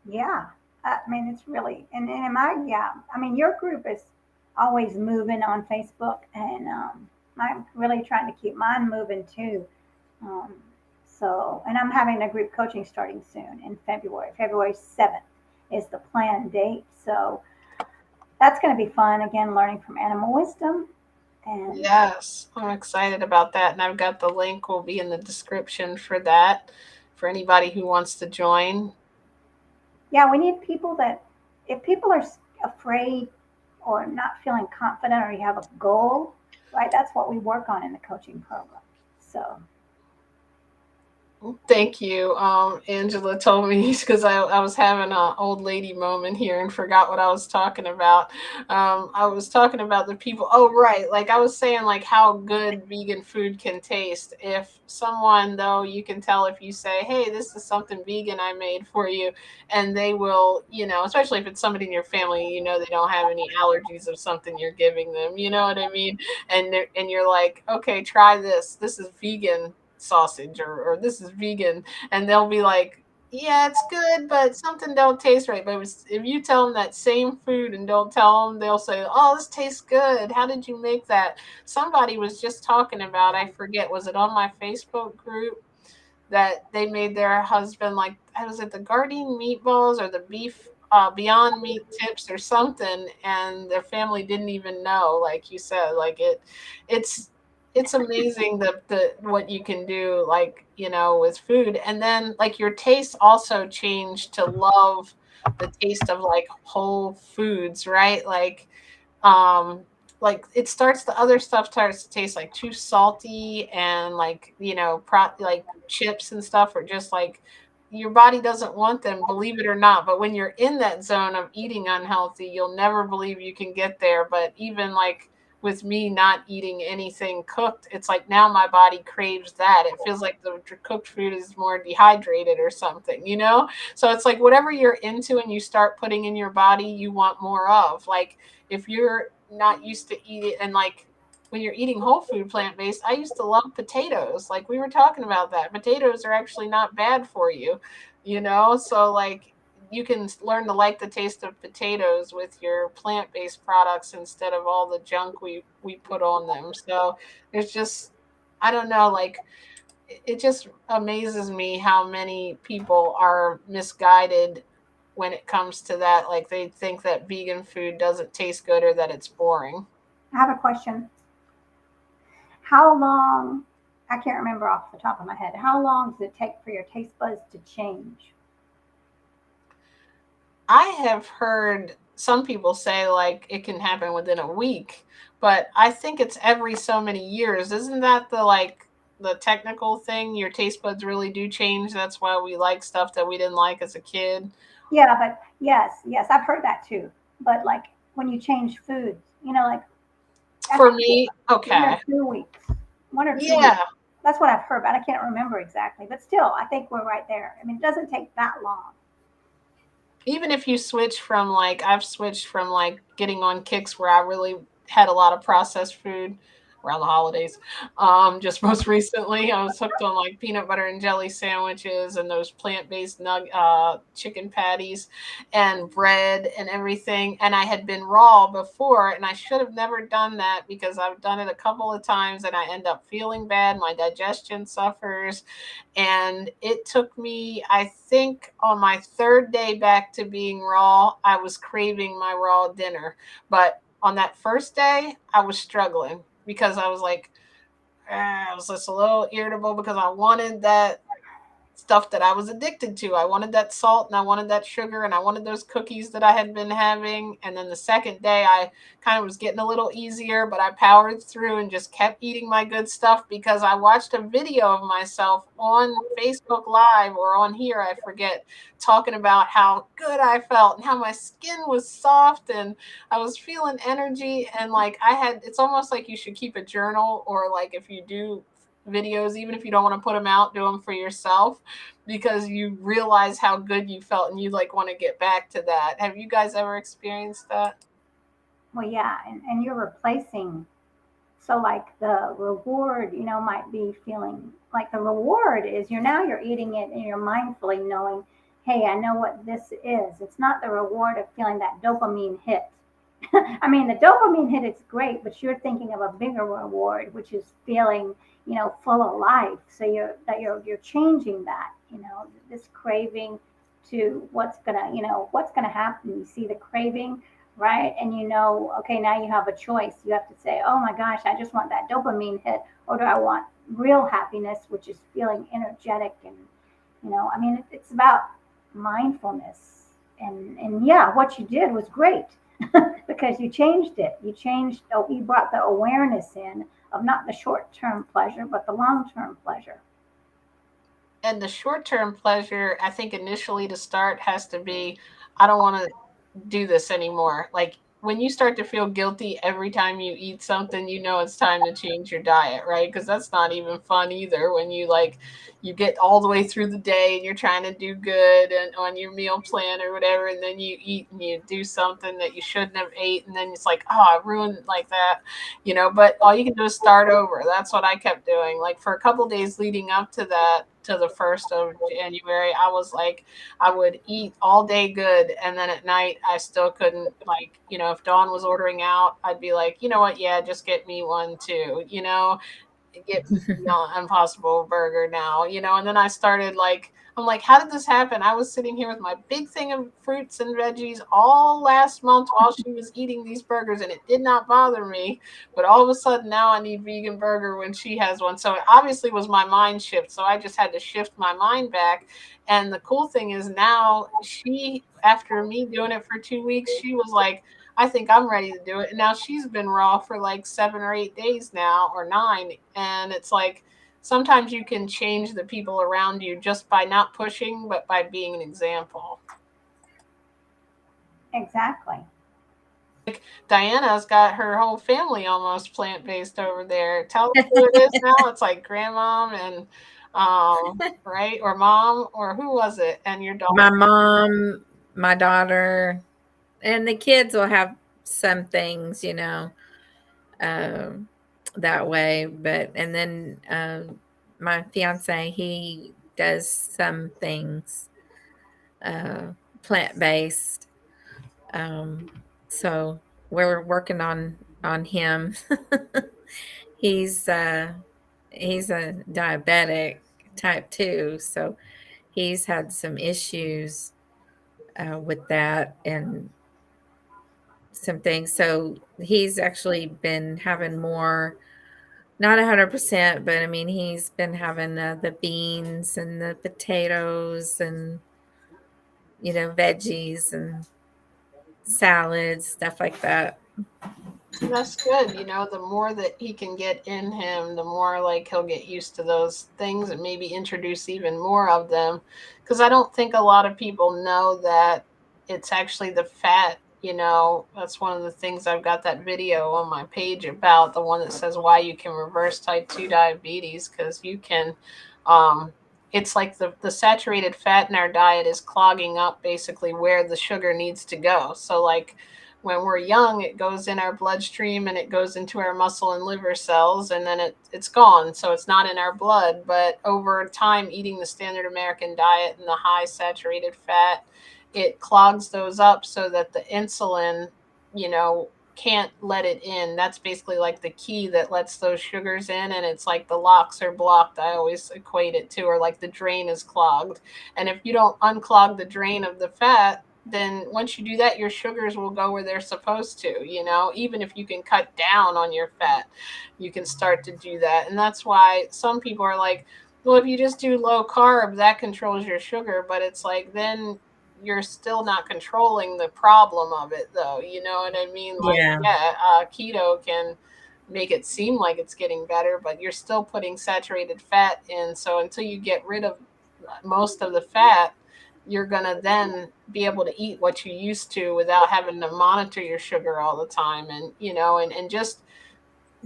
yeah. I mean, it's really, and my, yeah. I mean, your group is always moving on Facebook, and I'm really trying to keep mine moving too. Um, so, and I'm having a group coaching starting soon in February. February 7th is the planned date. So that's going to be fun. Again, learning from animal wisdom. And Yes, I'm excited about that, and I've got the link will be in the description for that for anybody who wants to join. yeah, we need people that, if people are afraid or not feeling confident or you have a goal, right, that's what we work on in the coaching program. So, Thank you. Angela told me because I was having an old lady moment here and forgot what I was talking about. I was talking about the people. Oh, right. Like I was saying, like how good vegan food can taste. If someone, though, you can tell if you say, hey, this is something vegan I made for you, and they will, especially if it's somebody in your family, they don't have any allergies of something you're giving them. You know what I mean? And you're like, okay, try this. This is vegan sausage, or this is vegan, and they'll be like, yeah, it's good, but something don't taste right. But if you tell them that same food and don't tell them, they'll say, oh, this tastes good. How did you make that? Somebody was just talking about, I forget, was it on my Facebook group, that they made their husband, like, I was at the Gardein meatballs or the beef Beyond Meat tips or something, and their family didn't even know. Like you said, like it's it's amazing the what you can do, like with food, and then like your taste also changed to love the taste of like whole foods, right? Um like it starts the other stuff starts to taste like too salty, and like like chips and stuff are just like your body doesn't want them, believe it or not. But when you're in that zone of eating unhealthy, you'll never believe you can get there. But even like with me not eating anything cooked, it's like now my body craves that. It feels like the cooked food is more dehydrated or something. So it's like whatever you're into and you start putting in your body, you want more of. Like if you're not used to eating, and like when you're eating whole food plant based, I used to love potatoes. Like we were talking about that. Potatoes are actually not bad for you. So like you can learn to like the taste of potatoes with your plant based products instead of all the junk we put on them. So there's just I don't know, like it just amazes me how many people are misguided when it comes to that. Like they think that vegan food doesn't taste good or that it's boring. I have a question. How long, I can't remember off the top of my head, how long does it take for your taste buds to change? I have heard some people say like it can happen within a week, but I think it's every so many years. Isn't that the technical thing? Your taste buds really do change. That's why we like stuff that we didn't like as a kid. Yeah, but yes, yes, I've heard that too. But like when you change foods, like I For think me, 1 or okay. 2 weeks, 1 or 2 weeks. Yeah, That's what I've heard, but I can't remember exactly. But still, I think we're right there. I mean, it doesn't take that long. even if you switch from like I've switched from like getting on kicks where I really had a lot of processed food around the holidays. Just most recently, I was hooked on like peanut butter and jelly sandwiches and those plant-based chicken patties and bread and everything. And I had been raw before, and I should have never done that because I've done it a couple of times and I end up feeling bad. My digestion suffers, and it took me, I think, on my third day back to being raw, I was craving my raw dinner. But on that first day, I was struggling because I was like, I was just a little irritable because I wanted that stuff that I was addicted to. I wanted that salt and I wanted that sugar and I wanted those cookies that I had been having. And then the second day, I kind of was getting a little easier, but I powered through and just kept eating my good stuff because I watched a video of myself on Facebook Live or on here, I forget, talking about how good I felt and how my skin was soft and I was feeling energy. And like it's almost like you should keep a journal, or like if you do videos, even if you don't want to put them out, do them for yourself because you realize how good you felt and you like want to get back to that. Have you guys ever experienced that? Well, yeah, and you're replacing. So like the reward, might be feeling like the reward is you're eating it and you're mindfully knowing, hey, I know what this is. It's not the reward of feeling that dopamine hit. I mean, the dopamine hit is great, but you're thinking of a bigger reward, which is feeling, full of life. So you're changing that, this craving to what's gonna happen. You see the craving, right? And okay, now you have a choice. You have to say, oh my gosh, I just want that dopamine hit, or do I want real happiness, which is feeling energetic and, I mean, it's about mindfulness. And yeah, what you did was great because you changed it. You brought the awareness in of not the short term pleasure, but the long term pleasure. And the short term pleasure, I think initially to start has to be, I don't want to do this anymore. Like when you start to feel guilty every time you eat something, you know it's time to change your diet, right? Because that's not even fun either when you get all the way through the day and you're trying to do good and on your meal plan or whatever, and then you eat and you do something that you shouldn't have ate, and then it's like, oh, I ruined it like that, but all you can do is start over. That's what I kept doing. Like for a couple days leading up to that, to the 1st of January, I was like, I would eat all day good, and then at night I still couldn't, like, if Dawn was ordering out, I'd be like, you know what, yeah, just get me one too, get Impossible Burger now, and then I started like, I'm like, how did this happen? I was sitting here with my big thing of fruits and veggies all last month while she was eating these burgers, and it did not bother me. But all of a sudden now I need vegan burger when she has one. So it obviously was my mind shift. So I just had to shift my mind back. And the cool thing is now she, after me doing it for 2 weeks, she was like, I think I'm ready to do it. And now she's been raw for like 7 or 8 days now, or 9. And it's like sometimes you can change the people around you just by not pushing, but by being an example. Exactly. Diana's got her whole family almost plant based over there. Tell us who it is now. It's like grandmom and right, or mom, or who was it? And your daughter. My mom, my daughter, and the kids will have some things, um, that way. But and then my fiance, he does some things plant based. Um, so we're working on him. He's he's a diabetic type 2, so he's had some issues with that and some things. So he's actually been having more, not 100%, but I mean, he's been having the beans and the potatoes and, veggies and salads, stuff like that. That's good. The more that he can get in him, the more like he'll get used to those things and maybe introduce even more of them. Because I don't think a lot of people know that it's actually the fat. That's one of the things I've got that video on my page about, the one that says why you can reverse type 2 diabetes. Because you can, um, it's like the saturated fat in our diet is clogging up basically where the sugar needs to go. So, like, when we're young, it goes in our bloodstream and it goes into our muscle and liver cells, and then it's gone. So it's not in our blood. But over time, eating the standard American diet and the high saturated fat, it clogs those up so that the insulin, can't let it in. That's basically like the key that lets those sugars in. And it's like the locks are blocked. I always equate it to, or like the drain is clogged. And if you don't unclog the drain of the fat, then once you do that, your sugars will go where they're supposed to. Even if you can cut down on your fat, you can start to do that. And that's why some people are like, well, if you just do low carb, that controls your sugar. But it's like, then you're still not controlling the problem of it, though. You know what I mean? Like, Yeah. yeah, keto can make it seem like it's getting better, but you're still putting saturated fat in. So until you get rid of most of the fat, you're going to then be able to eat what you used to without having to monitor your sugar all the time. And, and just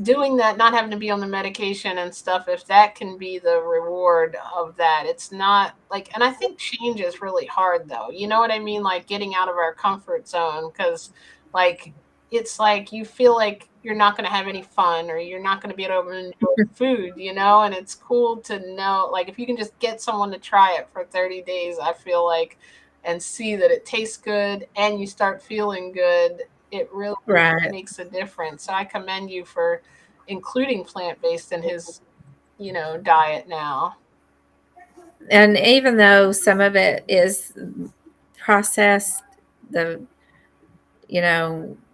doing that, not having to be on the medication and stuff, if that can be the reward of that, it's not like, and I think change is really hard though. You know what I mean? Like getting out of our comfort zone. Cause like, it's like you feel like you're not going to have any fun, or you're not going to be able to enjoy food, and it's cool to know, like, if you can just get someone to try it for 30 days, I feel like, and see that it tastes good and you start feeling good, it really Right. makes a difference. So I commend you for including plant based in his, diet now. And even though some of it is processed, the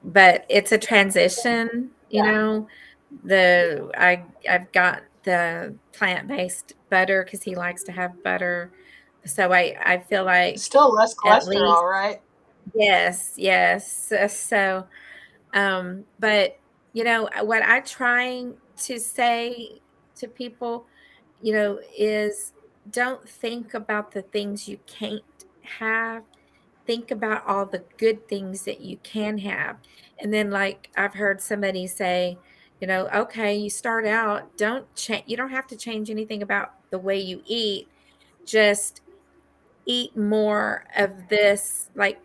but it's a transition. Yeah. I've got the plant-based butter because he likes to have butter. So I feel like Still less at least, cholesterol, right? yes, yes. So but what I'm trying to say to people, is don't think about the things you can't have. Think about all the good things that you can have. And then, like, I've heard somebody say, okay, you start out, you don't have to change anything about the way you eat. Just eat more of this, like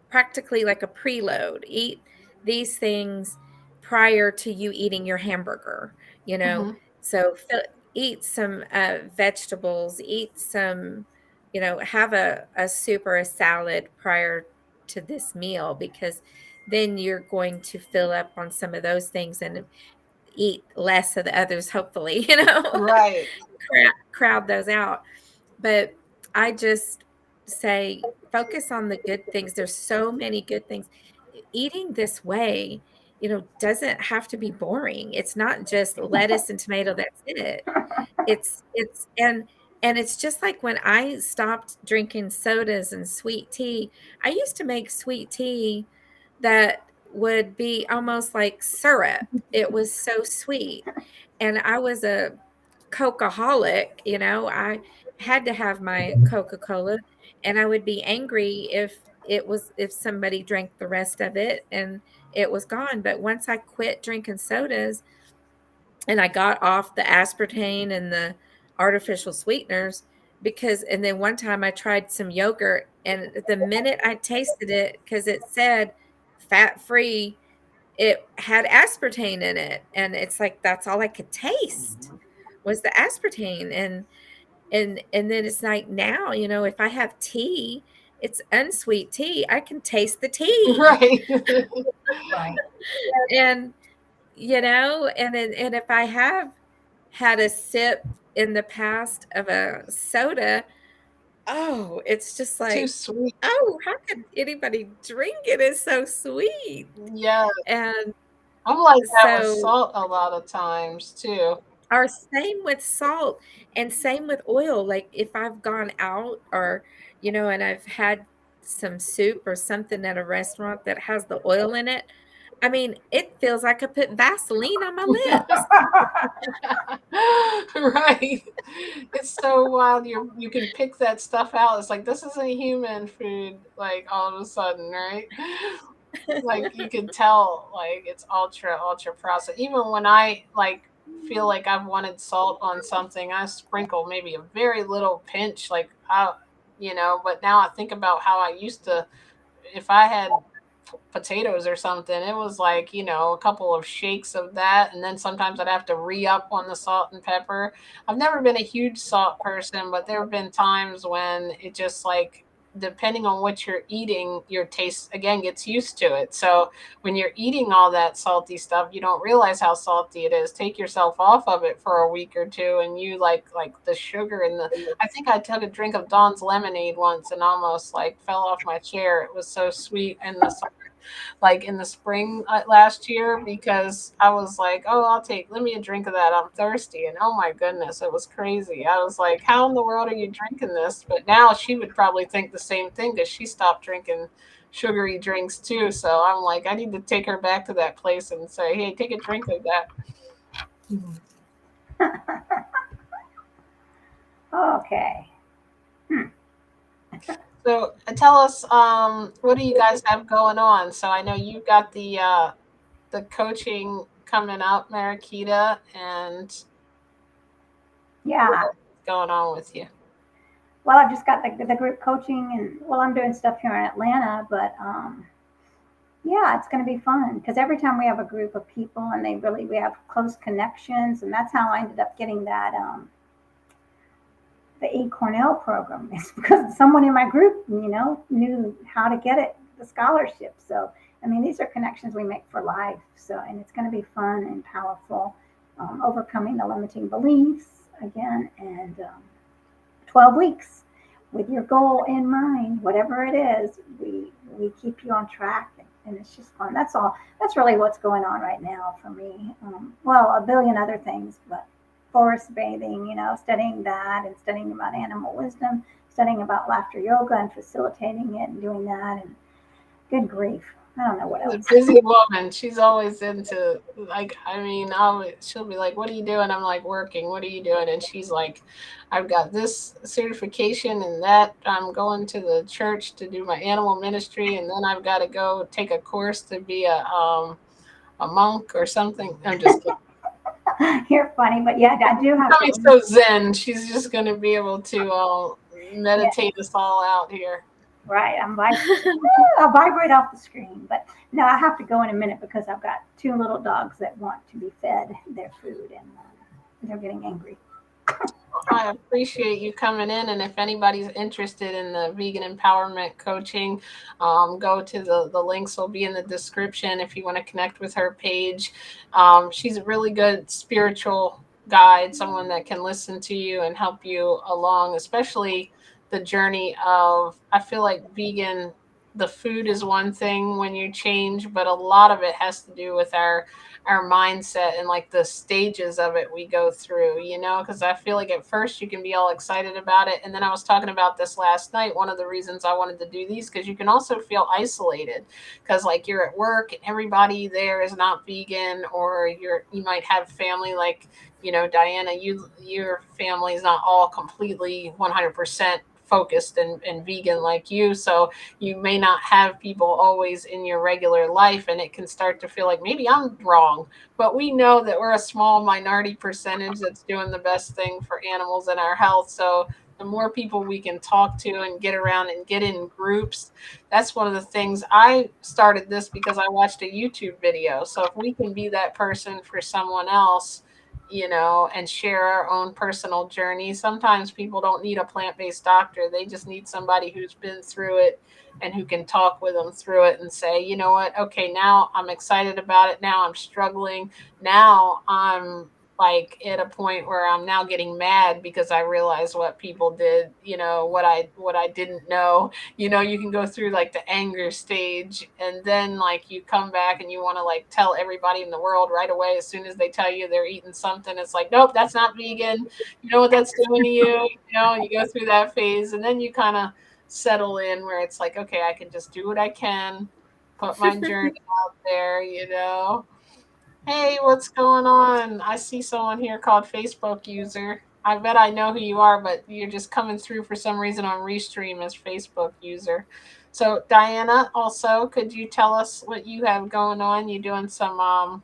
practically like a preload. Eat these things prior to you eating your hamburger, you know. Mm-hmm. So eat some vegetables, eat some, have a soup or a salad prior to this meal, because then you're going to fill up on some of those things and eat less of the others, hopefully, Right. crowd those out. But I just say focus on the good things. There's so many good things. Eating this way, doesn't have to be boring. It's not just lettuce and tomato, that's it. It's and it's just like when I stopped drinking sodas and sweet tea. I used to make sweet tea that would be almost like syrup. It was so sweet. And I was a Coca-holic, I had to have my Coca-Cola, and I would be angry if somebody drank the rest of it and it was gone. But once I quit drinking sodas and I got off the aspartame and the artificial sweeteners, and then one time I tried some yogurt, and the minute I tasted it, because it said fat free, it had aspartame in it, and it's like that's all I could taste was the aspartame. And then it's like now, if I have tea, it's unsweet tea, I can taste the tea. Right. Right. And and if I have had a sip in the past of a soda, oh, it's just Too like, sweet. "Oh, how could anybody drink it? It's so sweet." Yeah. And I'm like that with so salt a lot of times too. or same with salt and same with oil, like, if I've gone out or, and I've had some soup or something at a restaurant that has the oil in it, I mean, it feels like I put Vaseline on my lips. Right. It's so wild. You can pick that stuff out. It's like this isn't human food, like all of a sudden, right? Like you can tell like it's ultra processed. Even when I like feel like I've wanted salt on something, I sprinkle maybe a very little pinch, like I but now I think about how I used to, if I had potatoes or something, it was like, a couple of shakes of that. And then sometimes I'd have to re up on the salt and pepper. I've never been a huge salt person, but there have been times when it just like, depending on what you're eating, your taste again gets used to it. So when you're eating all that salty stuff, you don't realize how salty it is. Take yourself off of it for a week or two, and you like the sugar and the. I think I took a drink of Dawn's lemonade once and almost like fell off my chair. It was so sweet, and the like in the spring last year, because I was like, oh, let me a drink of that. I'm thirsty. And oh my goodness, it was crazy. I was like, how in the world are you drinking this? But now she would probably think the same thing because she stopped drinking sugary drinks too. So I'm like, I need to take her back to that place and say, hey, take a drink of that. Okay. So tell us, what do you guys have going on? So I know you got the coaching coming up, Marakita, and what Yeah. else is going on with you? Well, I've just got the group coaching, and well, I'm doing stuff here in Atlanta, but yeah, it's going to be fun because every time we have a group of people and we have close connections, and that's how I ended up getting that the E Cornell program is because someone in my group, knew how to get it, the scholarship. So, I mean, these are connections we make for life. So, and it's going to be fun and powerful, overcoming the limiting beliefs again, and 12 weeks with your goal in mind, whatever it is, we keep you on track. And it's just fun. That's all. That's really what's going on right now for me. Well, a billion other things, but forest bathing, studying that and studying about animal wisdom, studying about laughter yoga and facilitating it and doing that. And good grief, I don't know what She's a else. busy woman. She's always into like, I mean, she'll be like, "What are you doing?" I'm like, "Working." "What are you doing?" And she's like, "I've got this certification and that. I'm going to the church to do my animal ministry, and then I've got to go take a course to be a monk or something." I'm just kidding. You're funny, but yeah, I do have Coming to. so zen. She's just going to be able to Yeah, meditate us all out here. right. I'll vibrate off the screen, but no, I have to go in a minute because I've got two little dogs that want to be fed their food, and they're getting angry. I appreciate you coming in. And if anybody's interested in the vegan empowerment coaching, go to the links will be in the description if you want to connect with her page. She's a really good spiritual guide, someone that can listen to you and help you along, especially the journey of, I feel like vegan, the food is one thing when you change, but a lot of it has to do with our mindset and like the stages of it we go through, because I feel like at first you can be all excited about it. And then I was talking about this last night. One of the reasons I wanted to do these, because you can also feel isolated because like you're at work and everybody there is not vegan, or you might have family like, Diana, your family is not all completely 100% focused and vegan like you. So you may not have people always in your regular life, and it can start to feel like maybe I'm wrong. But we know that we're a small minority percentage that's doing the best thing for animals and our health. So the more people we can talk to and get around and get in groups, that's one of the things. I started this because I watched a YouTube video. So if we can be that person for someone else, and share our own personal journey. Sometimes people don't need a plant based doctor. They just need somebody who's been through it and who can talk with them through it and say, you know what? Okay, now I'm excited about it. Now I'm struggling. Now I'm like at a point where I'm now getting mad because I realize what people did, what I didn't know. You can go through like the anger stage, and then like you come back and you want to like tell everybody in the world right away as soon as they tell you they're eating something. It's like, nope, that's not vegan. You know what that's doing to you, and you go through that phase, and then you kind of settle in where it's like, okay, I can just do what I can, put my journey out there. Hey, what's going on? I see someone here called Facebook user. I bet I know who you are, but you're just coming through for some reason on Restream as Facebook user. So, Diana, also, could you tell us what you have going on? You doing some,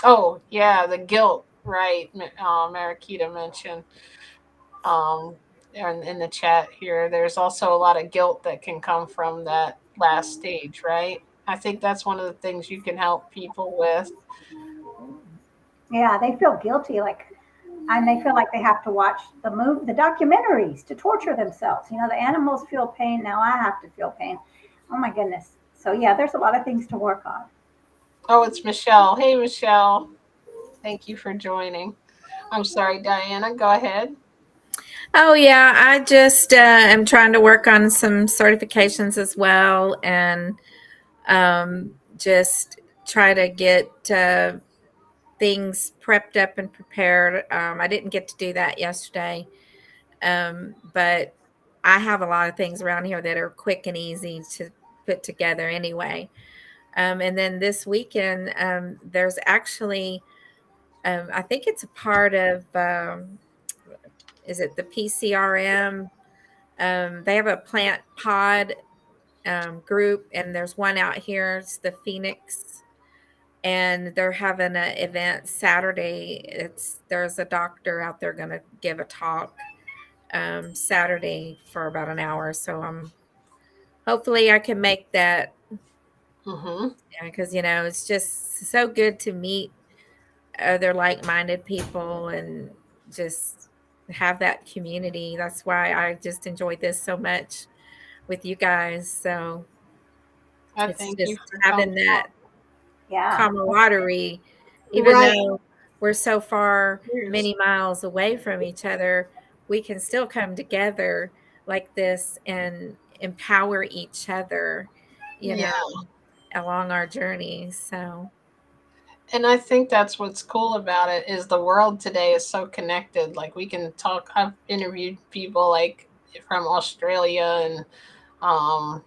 oh, yeah, the guilt, right? Marakita mentioned in the chat here. There's also a lot of guilt that can come from that last stage, right? I think that's one of the things you can help people with. Yeah, they feel guilty, like, and they feel like they have to watch the documentaries to torture themselves. The animals feel pain. Now I have to feel pain. Oh my goodness. So yeah, there's a lot of things to work on. Oh, it's Michelle. Hey, Michelle. Thank you for joining. I'm sorry, Diana. Go ahead. Oh, yeah. I just am trying to work on some certifications as well, and just try to get things prepped up and prepared. I didn't get to do that yesterday, but I have a lot of things around here that are quick and easy to put together anyway. And then this weekend, there's actually, I think it's a part of, is it the PCRM? They have a plant pod group, and there's one out here. It's the Phoenix, and they're having an event Saturday. There's a doctor out there going to give a talk Saturday for about an hour. So hopefully I can make that, Mm-hmm. because it's just so good to meet other like-minded people and just have that community. That's why I just enjoyed this so much with you guys. So I it's thank you just for coming. having that Yeah. camaraderie, even Right. though we're so far, Cheers. many miles away from each other, we can still come together like this and empower each other, you Yeah. know, along our journey. So, And I think that's what's cool about it is the world today is so connected. Like we can talk. I've interviewed people like from Australia and um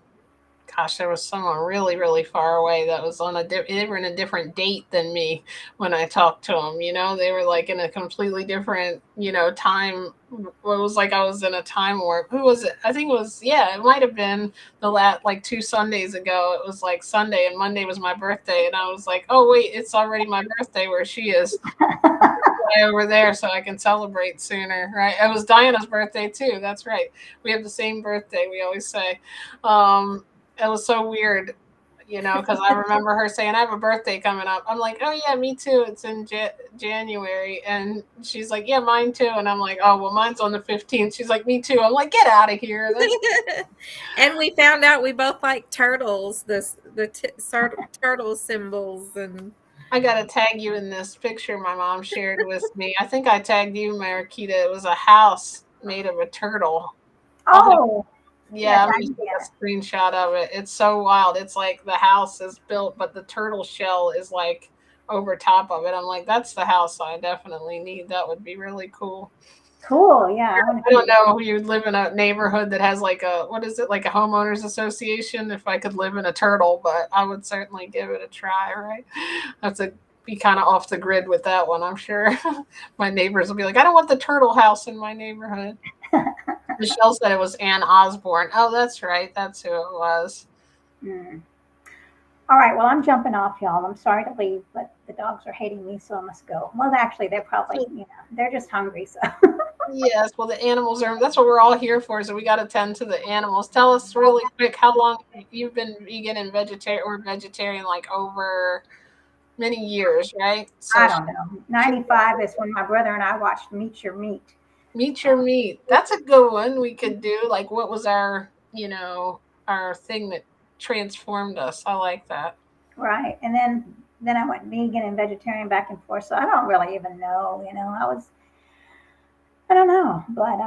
gosh, there was someone really, really far away that was on they were in a different date than me when I talked to them. They were like in a completely different, time. Well, it was like I was in a time warp. Who was it? I think it was, yeah, it might have been the last, like 2 Sundays ago. It was like Sunday and Monday was my birthday. And I was like, oh, wait, it's already my birthday where she is over there so I can celebrate sooner, right? It was Diana's birthday too. That's right. We have the same birthday, we always say. It was so weird, because I remember her saying, I have a birthday coming up. I'm like, oh, yeah, me too. It's in January. And she's like, yeah, mine too. And I'm like, oh, well, mine's on the 15th. She's like, me too. I'm like, get out of here. That's and we found out we both like turtles, turtle symbols, and I gotta tag you in this picture my mom shared with me. I think I tagged you, Marakita. It was a house made of a turtle. I'll have Oh, Yeah, yes, I'm I gonna see take a it. screenshot of it. It's so wild. It's like the house is built, but the turtle shell is like over top of it. I'm like, that's the house I definitely need. That would be really cool. Cool. Yeah, I want I to don't see it. know if you live in a neighborhood that has like what is it, like a homeowners association, if I could live in a turtle, but I would certainly give it a try, right? I have to be kind of off the grid with that one, I'm sure. My neighbors will be like, I don't want the turtle house in my neighborhood. Michelle said it was Ann Osborne. Oh, that's right. That's who it was. Mm. All right. Well, I'm jumping off, y'all. I'm sorry to leave, but the dogs are hating me, so I must go. Well, actually, they're probably, they're just hungry. So, Yes, well, the animals are, that's what we're all here for, so we got to tend to the animals. Tell us really quick how long you've been vegan and vegetarian, like over many years, right? So, I don't know. 95 is when my brother and I watched Meet Your Meat. meet your meat. That's a good one we could do. Like, what was our thing that transformed us? I like that. Right. And then then I went vegan and vegetarian back and forth. So I don't really even know. I don't know, but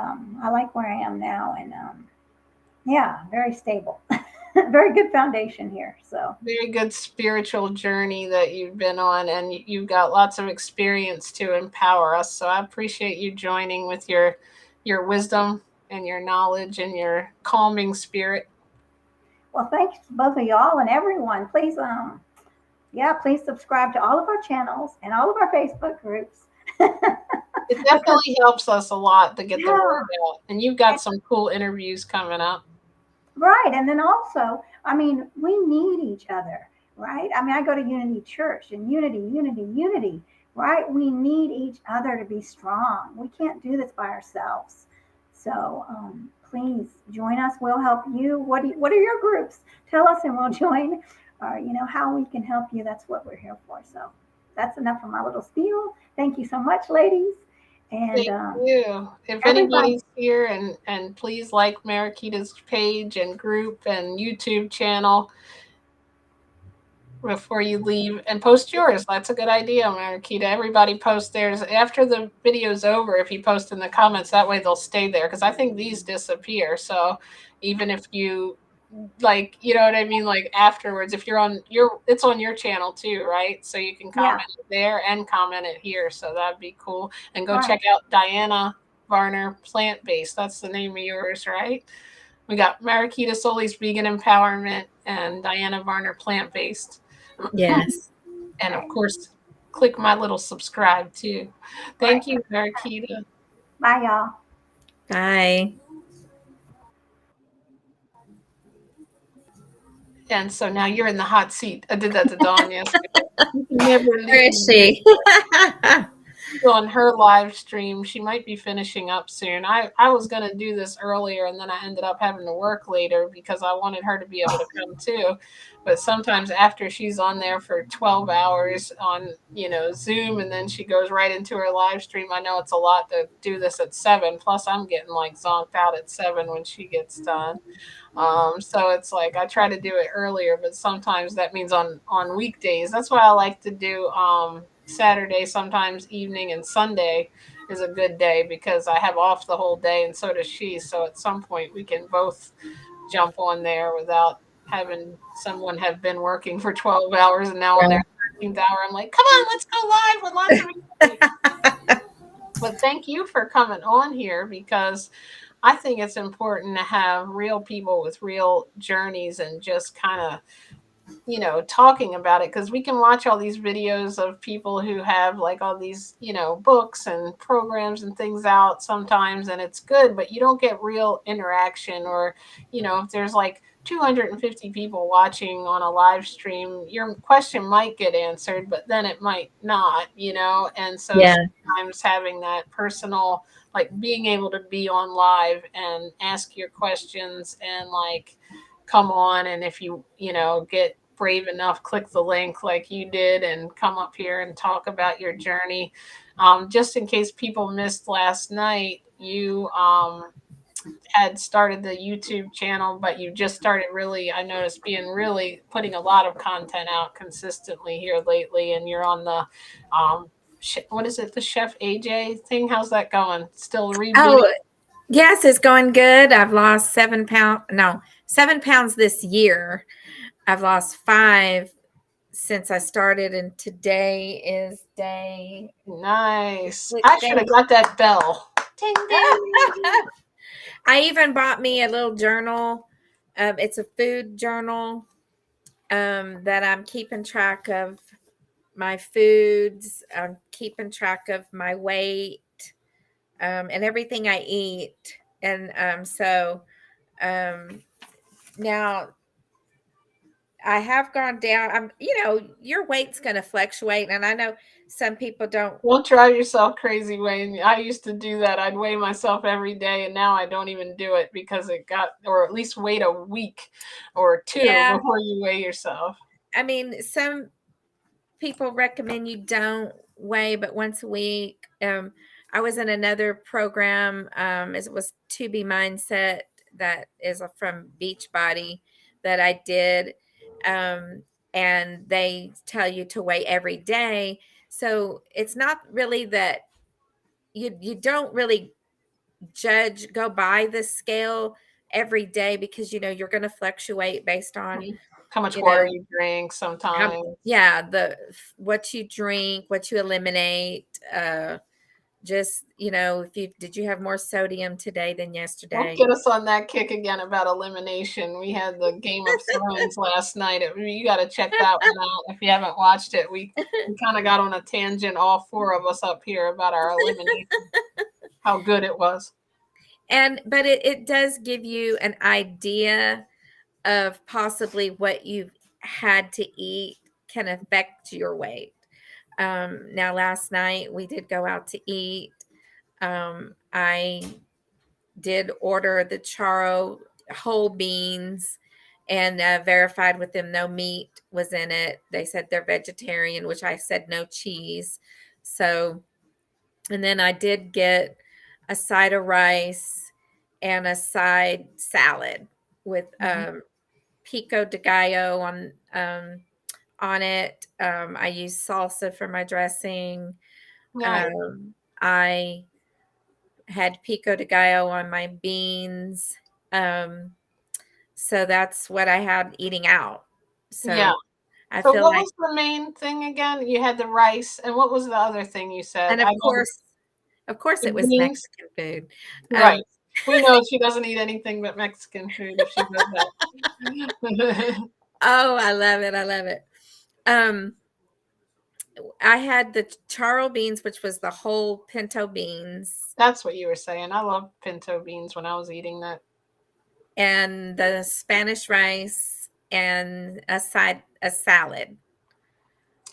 I like where I am now, and yeah, very stable, very good foundation here. So Very good spiritual journey that you've been on, and you've got lots of experience to empower us. So I appreciate you joining with your wisdom and your knowledge and your calming spirit. well, thanks to both of y'all and everyone. Please yeah, please subscribe to all of our channels and all of our Facebook groups. It Because definitely helps us a lot to get the yeah, word out. And you've got some cool interviews coming up. right. And then also, I mean, we need each other, right? I mean, I go to Unity Church and unity, right? We need each other to be strong. We can't do this by ourselves. So please join us. We'll help you. What are your groups? Tell us and we'll join. How we can help you. That's what we're here for. So that's enough for my little spiel. Thank you so much, ladies. And Thank you. If everybody, anybody's here, and please like Marakita's page and group and YouTube channel before you leave, and post yours. That's a good idea, Marakita. Everybody post theirs after the video's over. If you post in the comments, that way they'll stay there, because I think these disappear. So even if you, like, you know what I mean, like afterwards, if you're on your, it's on your channel too, right? So you can comment yeah, it there and comment it here, so that'd be cool. And go right. check out Diana Varner, Plant Based. That's the name of yours, right? We got Marakita Soli's Vegan Empowerment and Diana Varner, Plant Based. Yes. And of course, click my little subscribe too. Right. Thank you, Marakita. Bye, y'all. Bye. And so now you're in the hot seat. I did that to Dawn yesterday. You can never Where is leave. she? On her live stream. She might be finishing up soon. I was going to do this earlier, and then I ended up having to work later because I wanted her to be able to come too. But sometimes after she's on there for 12 hours on, Zoom, and then she goes right into her live stream, I know it's a lot to do this at 7. Plus, I'm getting like zonked out at 7 when she gets done. So it's like I try to do it earlier, but sometimes that means on weekdays. That's why I like to do Saturday, sometimes evening, and Sunday is a good day because I have off the whole day, and so does she. So at some point we can both jump on there without having someone have been working for 12 hours and now on their 13th hour. I'm like, come on, let's go live with lots of replays. But thank you for coming on here, because I think it's important to have real people with real journeys and just kind of, talking about it, because we can watch all these videos of people who have like all these, books and programs and things out sometimes, and it's good, but you don't get real interaction. Or, if there's like 250 people watching on a live stream, your question might get answered, but then it might not, and so Yeah. sometimes having that personal, like being able to be on live and ask your questions and like come on, and if you get brave enough, click the link like you did and come up here and talk about your journey. Just in case people missed last night, you had started the YouTube channel, but you just started really, I noticed, being really putting a lot of content out consistently here lately, and you're on the what is it, the Chef AJ thing? How's that going? Still rebooting? Oh, yes, it's going good. I've lost 7 pounds. No, 7 pounds this year. I've lost 5 since I started, and today is day. Nice. Which I should day? have got that bell. Ding ding. I even bought me a little journal. It's a food journal that I'm keeping track of my foods. I'm keeping track of my weight and everything I eat. And um, now I have gone down. Your weight's going to fluctuate. And I know some people don't. Don't drive yourself crazy, Wayne. I used to do that. I'd weigh myself every day, and now I don't even do it because it got, or at least wait a week or two Yeah. before you weigh yourself. I mean, some people recommend you don't weigh but once a week. I was in another program, it was To Be Mindset, that is from Beachbody, that I did. and they tell you to weigh every day. So it's not really that you don't really go by the scale every day, because you're going to fluctuate based on Mhm. How much you water know you drink how sometimes. yeah the what you drink, what you eliminate, just if you have more sodium today than Don't yesterday. get us on that kick again about elimination. We had the Game of Thrones last night. You got to check that one out if you haven't watched it. We kind of got on a tangent, all four of us up here, about our elimination, how good it was. But it does give you an idea of possibly what you've had to eat can affect your weight. Now, last night we did go out to eat. I did order the charo whole beans, and verified with them no meat was in it. They said they're vegetarian, which I said no cheese. So, and then I did get a side of rice and a side salad with Mhm. pico de gallo on it. I use salsa for my dressing. Nice. I had pico de gallo on my beans. Um, so that's what I had eating out. Yeah. So I So feel what like, was the main thing again? You had the rice, and what was the other thing you said? and I know of course, the it was beans. Mexican food. Right. Um, We know she doesn't eat anything but Mexican food if she does that. oh, I love it. I love it. Um, I had the charro beans, which was the whole pinto beans, That's what you were saying. I love pinto beans when I was eating that. and the Spanish rice, and a salad.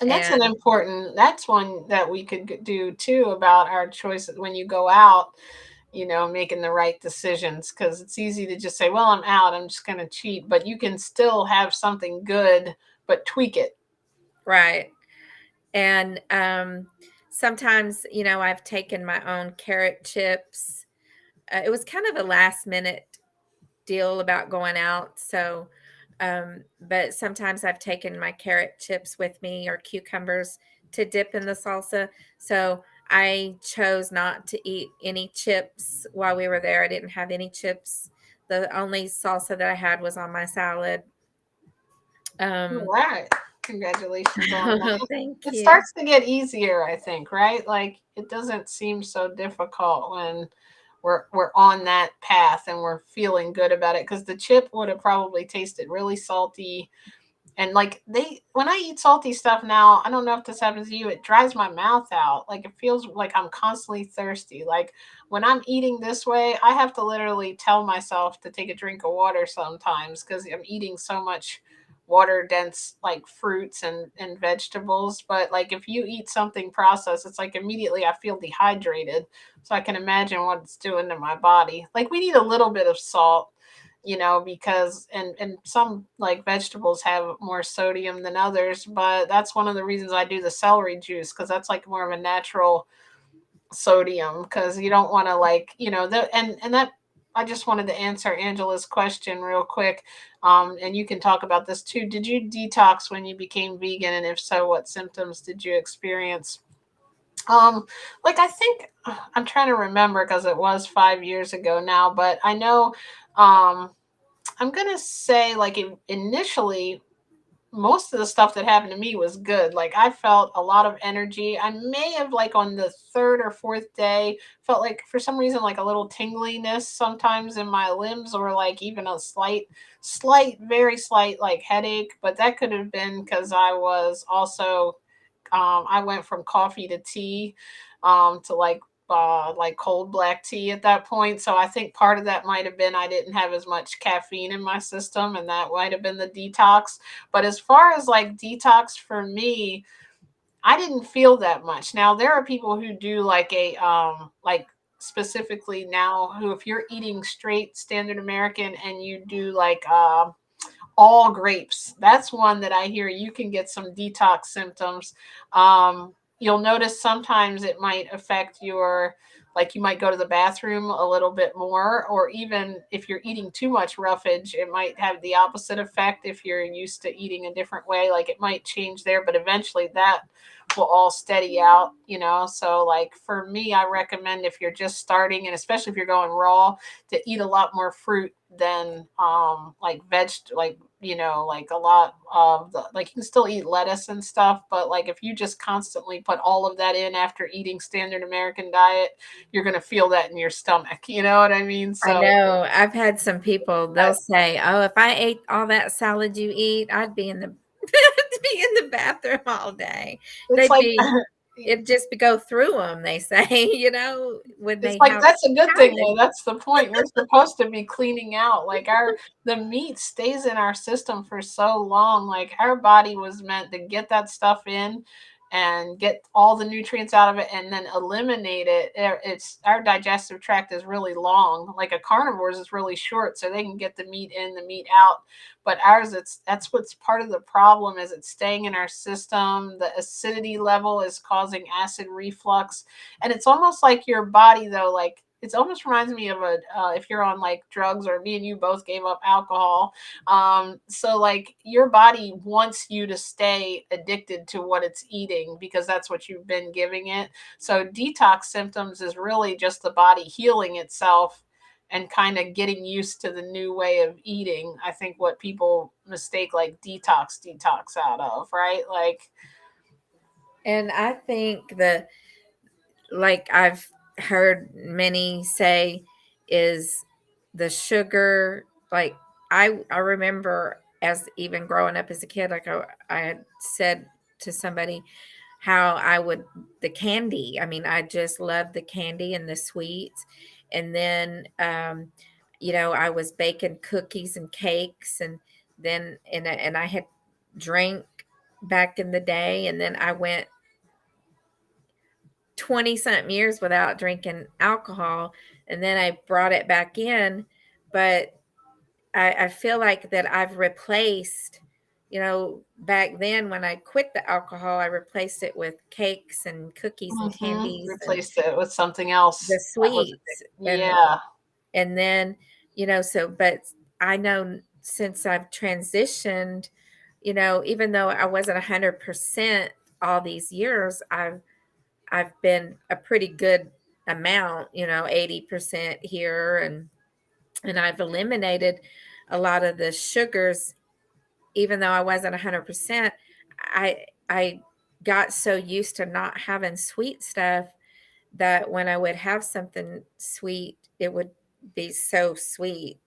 And that's And that's one that we could do too, about our choices when you go out, making the right decisions. Because it's easy to just say, well, I'm out, I'm just going to cheat. But you can still have something good, but tweak it. right. And sometimes, I've taken my own carrot chips. It was kind of a last minute deal about going out. So, but sometimes I've taken my carrot chips with me, or cucumbers, to dip in the salsa. So I chose not to eat any chips while we were there. I didn't have any chips. The only salsa that I had was on my salad. All Um, right. Congratulations on that. thank It you. starts to get easier, I think, right? Like it doesn't seem so difficult when we're on that path and we're feeling good about it, because the chip would have probably tasted really salty. And like when I eat salty stuff now, I don't know if this happens to you, it dries my mouth out. Like it feels like I'm constantly thirsty. Like when I'm eating this way, I have to literally tell myself to take a drink of water sometimes, because I'm eating so much water dense like fruits and vegetables. But like if you eat something processed, it's like immediately I feel dehydrated. So I can imagine what it's doing to my body. Like we need a little bit of salt, because and some like vegetables have more sodium than others, but that's one of the reasons I do the celery juice, because that's like more of a natural sodium, because you don't want to like, and that I just wanted to answer Angela's question real quick. And you can talk about this too. Did you detox when you became vegan, and if so, what symptoms did you experience? um like I think I'm trying to remember, because it was 5 years ago now, but I know um I'm gonna say like initially, most of the stuff that happened to me was good. Like I felt a lot of energy. I may have like on the third or fourth day felt like for some reason like a little tingliness sometimes in my limbs, or like even a very slight like headache. But that could have been because I was also I went from coffee to tea, to like cold black tea at that point. So I think part of that might have been I didn't have as much caffeine in my system, and that might have been the detox. But as far as like detox for me, I didn't feel that much. Now there are people who do like a like specifically now, who if you're eating straight standard American and you do like all grapes. That's one that I hear you can get some detox symptoms. You'll notice sometimes it might affect your like you might go to the bathroom a little bit more, or even if you're eating too much roughage, it might have the opposite effect. If you're used to eating a different way, like it might change there, but eventually that will all steady out, you know. So like for me, I recommend if you're just starting, and especially if you're going raw, to eat a lot more fruit than like like, you know, like a lot of the, like, you can still eat lettuce and stuff, but like if you just constantly put all of that in after eating standard American diet, you're going to feel that in your stomach, you know what I mean? I So know. I've had some people, they'll say, "Oh, if I ate all that salad you eat, I'd be in the I'd be in the bathroom all day." it's They'd like be it'd just be go through them. They say, you know, when it's they like have that's a good thing salad. though. That's the point. We're supposed to be cleaning out. Like our the meat stays in our system for so long. Like our body was meant to get that stuff in and get all the nutrients out of it and then eliminate it. It's our digestive tract is really long. Like a carnivore's is really short, so they can get the meat in, the meat out. But ours, it's that's what's part of the problem is it's staying in our system. The acidity level is causing acid reflux, and it's almost like your body though, like it almost reminds me of a if you're on like drugs, or me and you both gave up alcohol, so like your body wants you to stay addicted to what it's eating because that's what you've been giving it. So detox symptoms is really just the body healing itself and kind of getting used to the new way of eating. I think what people mistake like detox out of, right? Like And I think that, like I've heard many say, is the sugar. Like I remember as even growing up as a kid, like I had said to somebody how I would the candy. I mean, I just loved the candy and the sweets. And then you know, I was baking cookies and cakes, and then and I had drank back in the day, and then I went 20 something years without drinking alcohol, and then I brought it back in. But I feel like that I've replaced, you know, back then when I quit the alcohol, I replaced it with cakes and cookies and candies and replaced it with something the else that was sweets. yeah. And then, you know, so but I know since I've transitioned, you know, even though I wasn't 100% all these years, I've been a pretty good amount, you know, 80% here, and I've eliminated a lot of the sugars. Even though I wasn't 100%, I got so used to not having sweet stuff that when I would have something sweet, it would be so sweet.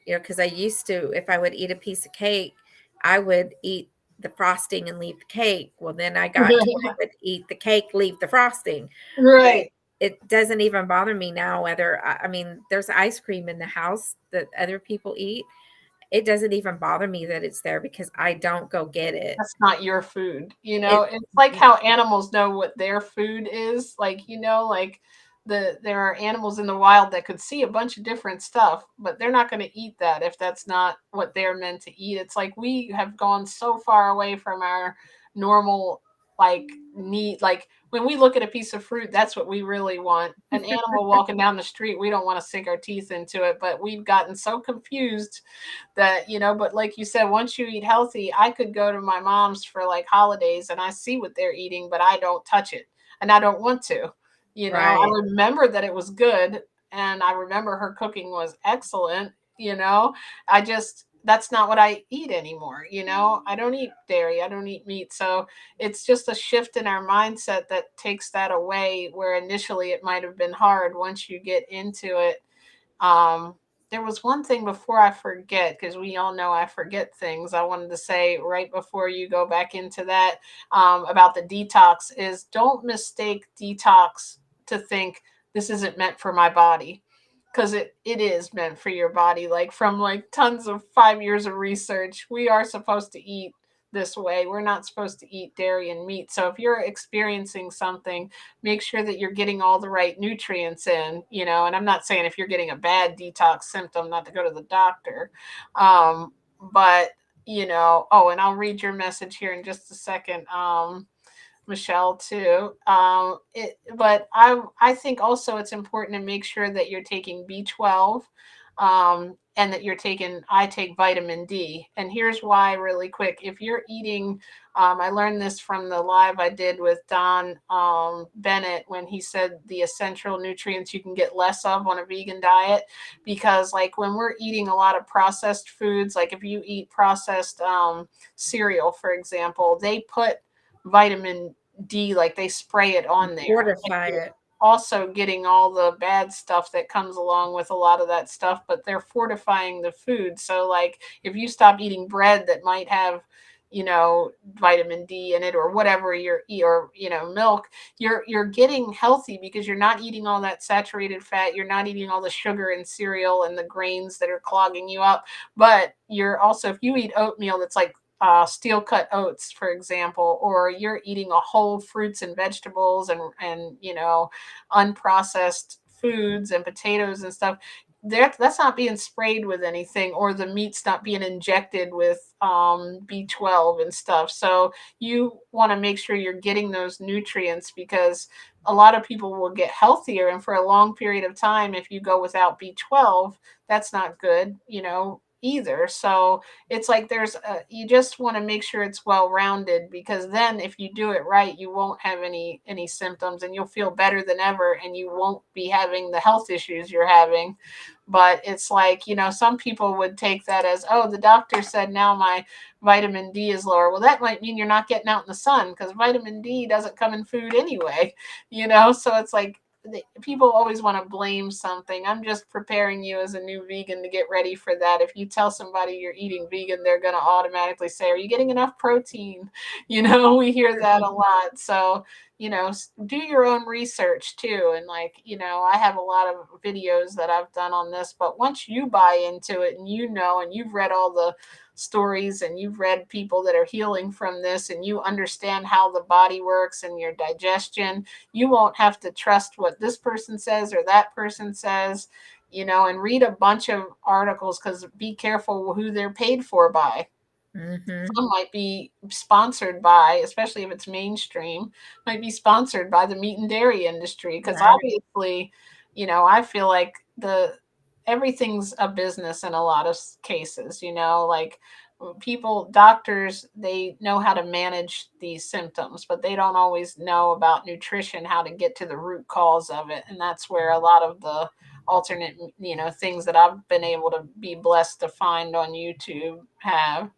You know, because I used to, if I would eat a piece of cake, I would eat the frosting and leave the cake. Well, then I got to I would eat the cake, leave the frosting. But Right. it doesn't even bother me now whether I mean, there's ice cream in the house that other people eat. It doesn't even bother me that it's there because I don't go get it. That's not your food, you know? It It's like how animals know what their food is. Like, you know, like there are animals in the wild that could see a bunch of different stuff, but they're not going to eat that if that's not what they're meant to eat. It's like we have gone so far away from our normal like need, like when we look at a piece of fruit, that's what we really want. An animal walking down the street, we don't want to sink our teeth into it, but we've gotten so confused that, you know, but like you said, once you eat healthy, I could go to my mom's for like holidays and I see what they're eating, but I don't touch it and I don't want to. You know, I right. remember that it was good and I remember her cooking was excellent, you know. I just that's not what I eat anymore, you know. I don't eat dairy, I don't eat meat. So it's just a shift in our mindset that takes that away, where initially it might have been hard. Once you get into it, um, there was one thing before I forget, because we all know I forget things. I wanted to say right before you go back into that, about the detox is don't mistake detox to think this isn't meant for my body, because it is meant for your body. Like from like tons of 5 years of research, we are supposed to eat this way. We're not supposed to eat dairy and meat. So if you're experiencing something, make sure that you're getting all the right nutrients in, you know. And I'm not saying if you're getting a bad detox symptom not to go to the doctor, but you know. Oh, and I'll read your message here in just a second. Michelle, too. But I think also it's important to make sure that you're taking B12, and that you're taking, I take vitamin D. And here's why, really quick. If you're eating, I learned this from the live I did with Don Bennett, when he said the essential nutrients you can get less of on a vegan diet. Because, like, when we're eating a lot of processed foods, like if you eat processed cereal, for example, they put vitamin D, like they spray it on there. Like, Fortify you're it. also getting all the bad stuff that comes along with a lot of that stuff, but they're fortifying the food. So, like, if you stop eating bread that might have, vitamin D in it, or whatever you're or milk, you're getting healthy because you're not eating all that saturated fat, you're not eating all the sugar and cereal and the grains that are clogging you up. But you're also, if you eat oatmeal that's like steel cut oats, for example, or you're eating a whole fruits and vegetables, and unprocessed foods and potatoes and stuff, that's not being sprayed with anything, or the meat's not being injected with B12 and stuff. So you want to make sure you're getting those nutrients, because a lot of people will get healthier, and for a long period of time, if you go without B12, that's not good, either. So it's like you just want to make sure it's well rounded, because then if you do it right, you won't have any symptoms, and you'll feel better than ever, and you won't be having the health issues you're having. But it's like, some people would take that as, oh, the doctor said now my vitamin D is lower. Well, that might mean you're not getting out in the sun, because vitamin D doesn't come in food anyway. So it's like, people always want to blame something. I'm just preparing you as a new vegan to get ready for that. If you tell somebody you're eating vegan, they're going to automatically say, are you getting enough protein? We hear that a lot. So, do your own research too. And, like, I have a lot of videos that I've done on this, but once you buy into it, and and you've read all the stories, and you've read people that are healing from this, and you understand how the body works and your digestion, you won't have to trust what this person says or that person says, and read a bunch of articles, because be careful who they're paid for by. Mm-hmm. Some might be sponsored by, especially if it's mainstream, might be sponsored by the meat and dairy industry. Because Right. obviously, I feel like the everything's a business in a lot of cases. Like, people, doctors, they know how to manage these symptoms, but they don't always know about nutrition, how to get to the root cause of it, and that's where a lot of the alternate, things that I've been able to be blessed to find on YouTube have.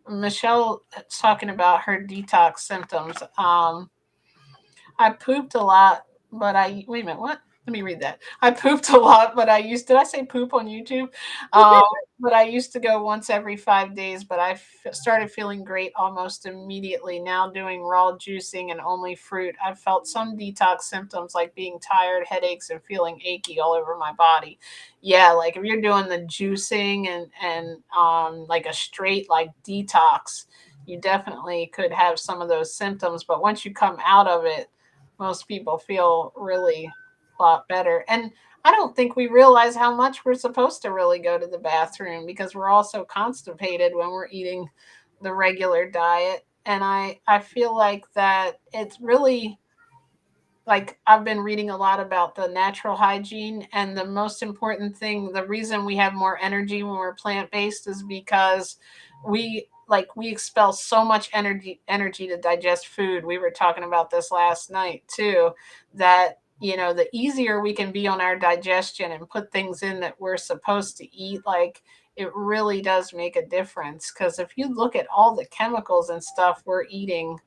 Michelle is talking about her detox symptoms. I pooped a lot, but I wait a minute. What? Let me read that. I pooped a lot, but I used. Did I say poop on YouTube? Um, but I used to go once every 5 days. But started feeling great almost immediately. Now doing raw juicing and only fruit, I've felt some detox symptoms like being tired, headaches, and feeling achy all over my body. Yeah, like if you're doing the juicing and like a straight like detox, you definitely could have some of those symptoms. But once you come out of it, most people feel really a lot better. And I don't think we realize how much we're supposed to really go to the bathroom, because we're all so constipated when we're eating the regular diet. And I feel like that it's really, like, I've been reading a lot about the natural hygiene, and the most important thing, the reason we have more energy when we're plant-based, is because we expel so much energy to digest food. We were talking about this last night too, that the easier we can be on our digestion and put things in that we're supposed to eat, like, it really does make a difference. Because if you look at all the chemicals and stuff we're eating,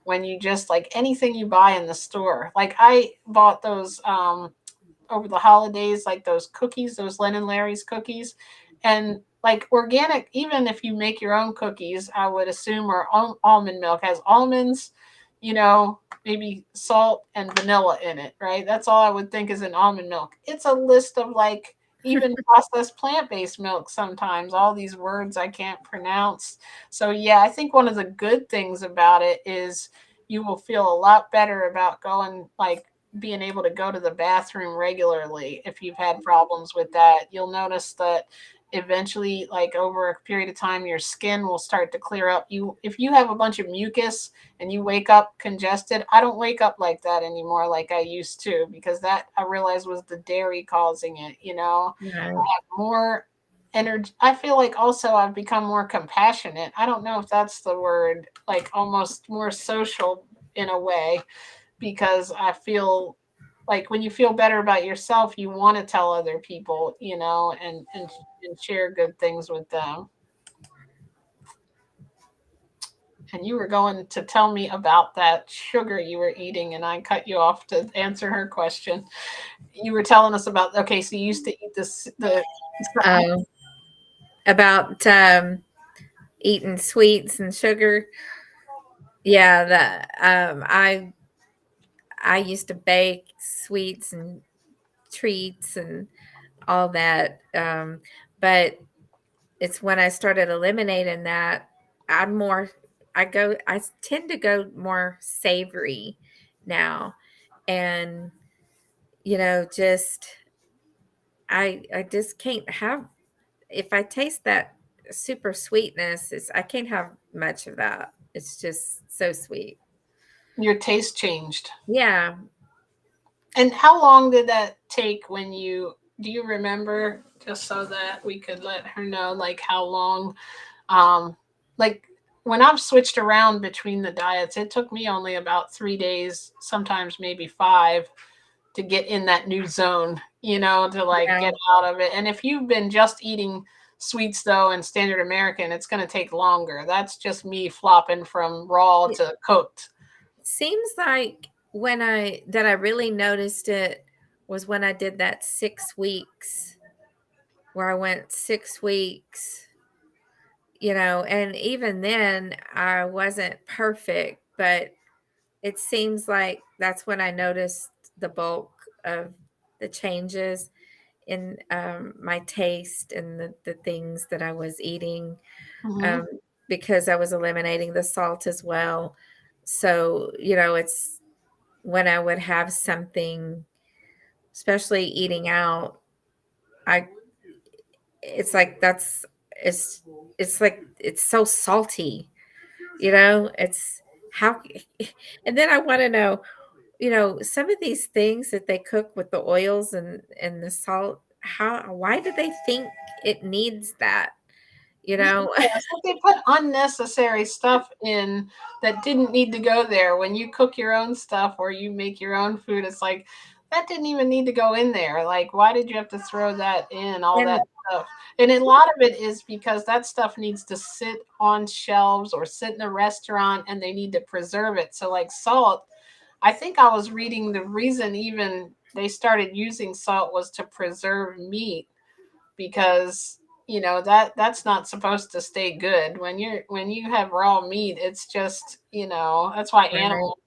when you just, like, anything you buy in the store. Like, I bought those over the holidays, like those cookies, those Len and Larry's cookies, and, like, organic. Even if you make your own cookies, I would assume, or almond milk has almonds, maybe salt and vanilla in it, right? That's all I would think is in almond milk. It's a list of, like, even processed plant-based milk sometimes, all these words I can't pronounce. So yeah, I think one of the good things about it is you will feel a lot better about going, like, being able to go to the bathroom regularly. If you've had problems with that, you'll notice that eventually, like over a period of time, your skin will start to clear up. You if you have a bunch of mucus and you wake up congested, I don't wake up like that anymore like I used to, because that I realized was the dairy causing it, you know. Right. More energy. I feel like also I've become more compassionate. I don't know if that's the word, like almost more social in a way, because I feel like when you feel better about yourself, you want to tell other people, you know, and share good things with them. And you were going to tell me about that sugar you were eating, and I cut you off to answer her question. You were telling us about, okay, so you used to eat this the Oh, about eating sweets and sugar. Yeah, I used to bake sweets and treats and all that. But it's when I started eliminating that, I'm more, I tend to go more savory now. And, just, I just can't have, if I taste that super sweetness, I can't have much of that. It's just so sweet. your taste changed. Yeah. And how long did that take when you do you remember, just so that we could let her know like how long, um like when I've switched around between the diets, it took me only about 3 days, sometimes maybe 5, to get in that new zone, you know, to like Yeah. get out of it. And if you've been just eating sweets though and standard American, it's going to take longer. That's just me flopping from raw It to cooked. seems like I really noticed it was when I did that 6 weeks, where I went 6 weeks, and even then I wasn't perfect, but it seems like that's when I noticed the bulk of the changes in my taste and the things that I was eating, Hmm. um, because I was eliminating the salt as well. So, it's when I would have something, especially eating out, I it's like it's it's like it's so salty, it's how and then I want to know, some of these things that they cook with the oils and the salt, why do they think it needs that, you Yeah, know? it's like they put unnecessary stuff in that didn't need to go there. When you cook your own stuff or you make your own food, it's like that didn't even need to go in there. Like, why did you have to throw that in, all that And stuff? And a lot of it is because that stuff needs to sit on shelves or sit in a restaurant and they need to preserve it. So, like salt, I think I was reading the reason even they started using salt was to preserve meat, because that's not supposed to stay good when you have raw meat. It's just, that's why right. animals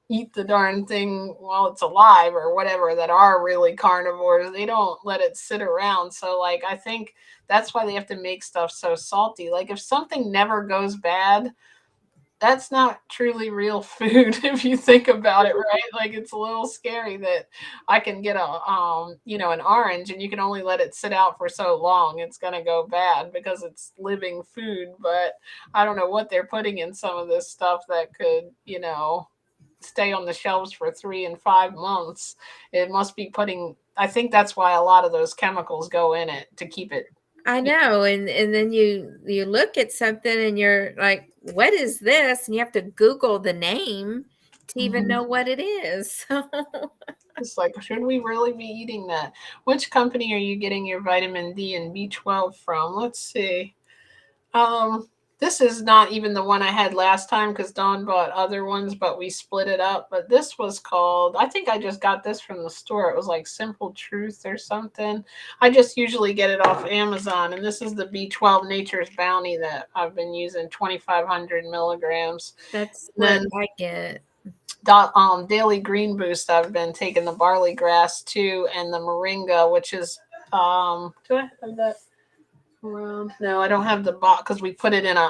eat the darn thing while it's alive or whatever, that are really carnivores. They don't let it sit around. So like I think that's why they have to make stuff so salty. Like if something never goes bad, that's not truly real food if you think about it, right? Like it's a little scary that I can get a an orange and you can only let it sit out for so long. It's going to go bad because it's living food, but I don't know what they're putting in some of this stuff that could, stay on the shelves for 3 and 5 months. It must be putting, I think that's why a lot of those chemicals go in it to keep it. I know, and then you look at something and you're like, "What is this?" And you have to Google the name to even Mhm. know what it is. It's like, should we really be eating that? Which company are you getting your vitamin D and B12 from? Let's see. Um, this is not even the one I had last time because Dawn bought other ones, but we split it up. But this was called, I think I just got this from the store. It was like Simple Truth or something. I just usually get it off Amazon. And this is the B12 Nature's Bounty that I've been using, 2,500 milligrams. That's And what then I get. Daily Green Boost, I've been taking the barley grass too, and the moringa, which is, do I have that around? No, I don't have the box because we put it in a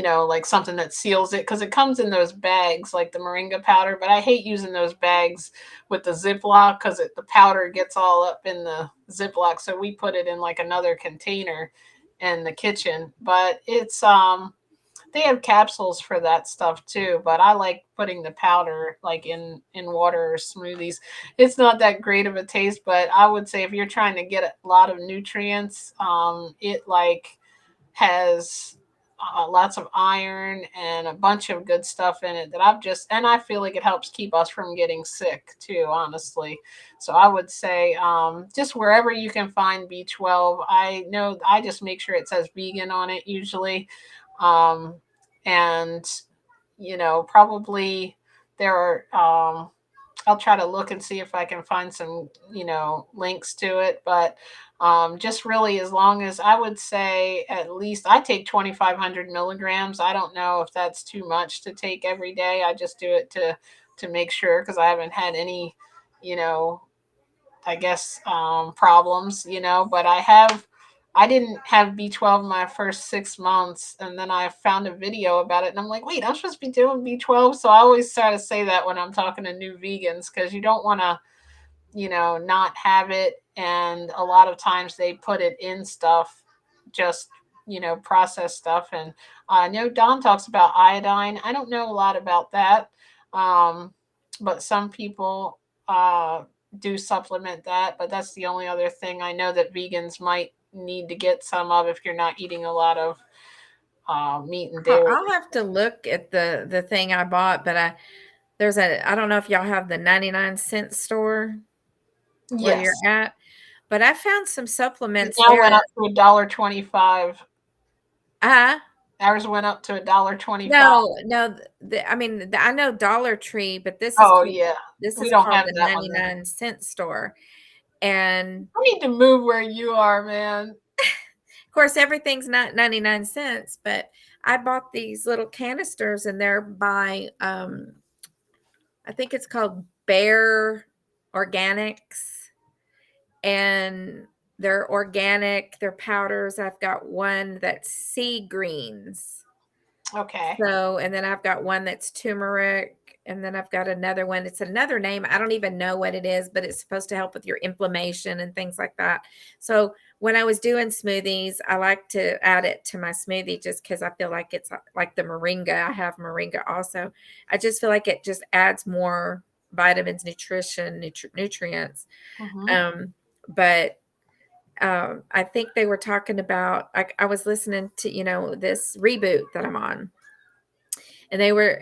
like something that seals it, because it comes in those bags like the moringa powder. But I hate using those bags with the Ziploc because the powder gets all up in the Ziploc. So we put it in like another container in the kitchen. But they have capsules for that stuff too, but I like putting the powder like in water or smoothies. It's not that great of a taste, but I would say if you're trying to get a lot of nutrients, it like has lots of iron and a bunch of good stuff in it that and I feel like it helps keep us from getting sick too, honestly. So I would say just wherever you can find B12. I know I just make sure it says vegan on it usually. um, and probably there are. I'll try to look and see if I can find some links to it, but just really, as long as I would say, at least I take 2,500 milligrams. I don't know if that's too much to take every day. I just do it to make sure, because I haven't had any you know I guess problems, but I didn't have B12 my first 6 months, and then I found a video about it, and I'm like, wait, I'm supposed to be doing B12. So I always try to say that when I'm talking to new vegans, because you don't want to not have it. And a lot of times they put it in stuff, just, processed stuff. And I know Don talks about iodine. I don't know a lot about that. Um, but some people do supplement that. But that's the only other thing I know that vegans might need to get some of if you're not eating a lot of meat and dairy. I'll have to look at the thing I bought, but I don't know if y'all have the 99-cent store where you're Yes. at, but I found some It supplements now went there. up to $1.25. Uh, Ours went up to $1.25. no, no, I mean, I know Dollar Tree, but Oh yeah, this we is don't called have the that one then. 99-cent store. And I need to move where you are, man. of course, everything's not 99 cents, but I bought these little canisters and they're by I think it's called Bear Organics, and they're organic, they're powders. I've got one that's sea greens. Okay. So, and then I've got one that's turmeric, and then I've got another one. It's another name. I don't even know what it is, but it's supposed to help with your inflammation and things like that. So, when I was doing smoothies, I like to add it to my smoothie just because I feel like it's like the moringa. I have moringa also. I just feel like it just adds more vitamins, nutrition, nutrients. Hmm. Um, but I think they were talking about, I was listening to, this reboot that I'm on, and they were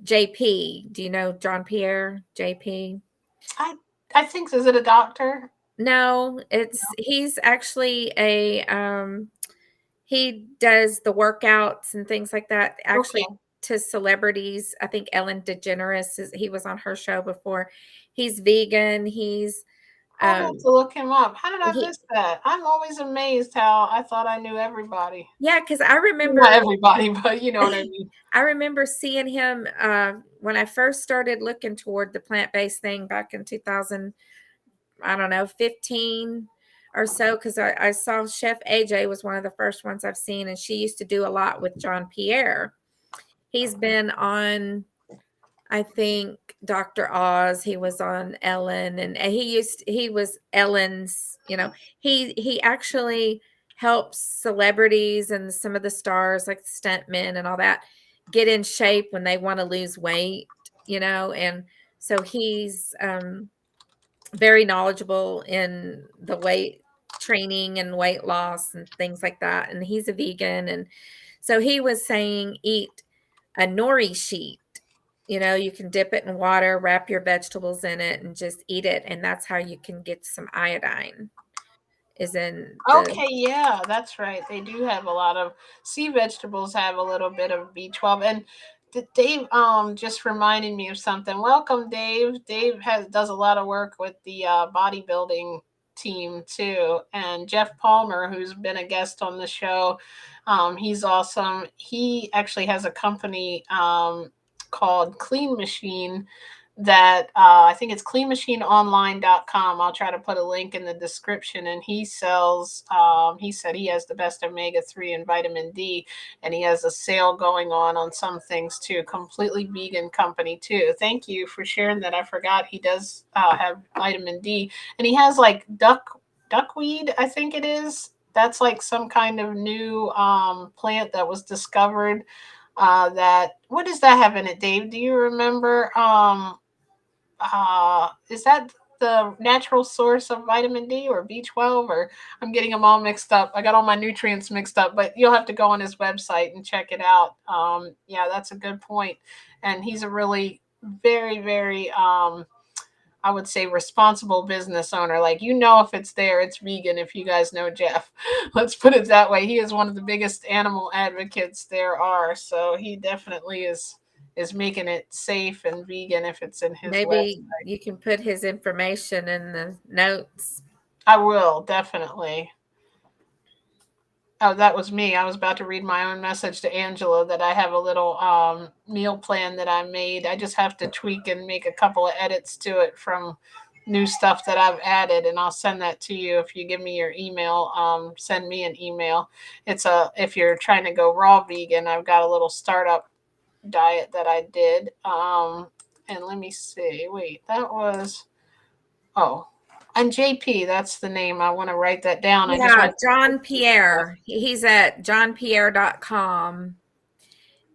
JP. Do you know John Pierre? JP? I I think, is it a doctor? No, he's actually he does the workouts and things like that. Actually, Okay. to celebrities. I think Ellen DeGeneres he was on her show before. He's vegan. I'll have Um to look him up. How did I he miss that? I'm always amazed how I thought I knew everybody. yeah, because I remember Not everybody, but you know what I mean. I remember seeing him when I first started looking toward the plant-based thing back in 2000, I don't know, 15 or so, because I saw Chef AJ was one of the first ones I've seen, and she used to do a lot with John Pierre. He's been on, I think, Dr. Oz. He was on Ellen, and he was Ellen's, he actually helps celebrities and some of the stars like stuntmen and all that get in shape when they want to lose weight, and so he's very knowledgeable in the weight training and weight loss and things like that. And he's a vegan. And so he was saying, eat a nori sheet. You can dip it in water, wrap your vegetables in it, and just eat it. And that's how you can get some iodine, is in the, Okay, yeah, that's right. They do have a lot of sea vegetables have a little bit of B12. And Dave just reminded me of something. Welcome, Dave. Dave does a lot of work with the bodybuilding team too. And Jeff Palmer, who's been a guest on the show, he's awesome. He actually has a company called Clean Machine that I think it's cleanmachineonline.com. I'll try to put a link in the description. And he sells, he said he has the best omega-3 and vitamin D, and he has a sale going on some things too. Completely vegan company too. Thank you for sharing that. I forgot he does have vitamin D, and he has like duckweed, I think it is. That's like some kind of new plant that was discovered. That what does that have in it, Dave? Do you remember? Is that the natural source of vitamin D or B12? Or I'm getting them all mixed up. I got all my nutrients mixed up, but you'll have to go on his website and check it out. Yeah, that's a good point. And he's a really very, I would say, responsible business owner. Like, if it's there, it's vegan. If you guys know Jeff, let's put it that way. He is one of the biggest animal advocates there are. So he definitely is making it safe and vegan if it's in his Maybe website. you can put his information in the notes. I will definitely. Oh, that was me. I was about to read my own message to Angela that I have a little meal plan that I made. I just have to tweak and make a couple of edits to it from new stuff that I've added, and I'll send that to you if you give me your email. Send me an email. It's a if you're trying to go raw vegan, I've got a little startup diet that I did. And let me see. Wait, that was oh, and JP. That's the name. I want to write that down. I just Yeah, went. John Pierre. He's at johnpierre.com.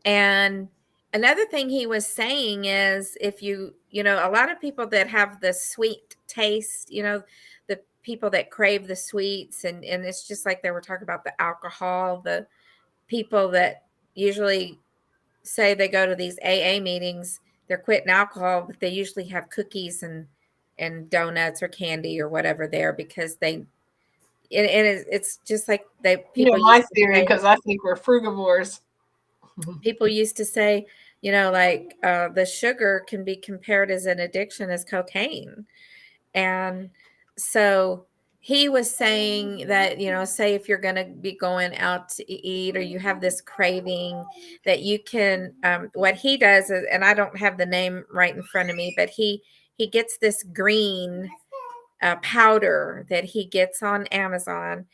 And another thing he was saying is if a lot of people that have the sweet taste, the people that crave the sweets, and it's just like they were talking about the alcohol, the people that usually say they go to these AA meetings, they're quitting alcohol, but they usually have cookies and donuts or candy or whatever there because it's just like they You know people my used to theory say because I think we're frugivores. people used to say, like the sugar can be compared as an addiction as cocaine. And so he was saying that, say if you're going to be going out to eat or you have this craving, that you can, what he does is, and I don't have the name right in front of me, but he gets this green powder that he gets on Amazon,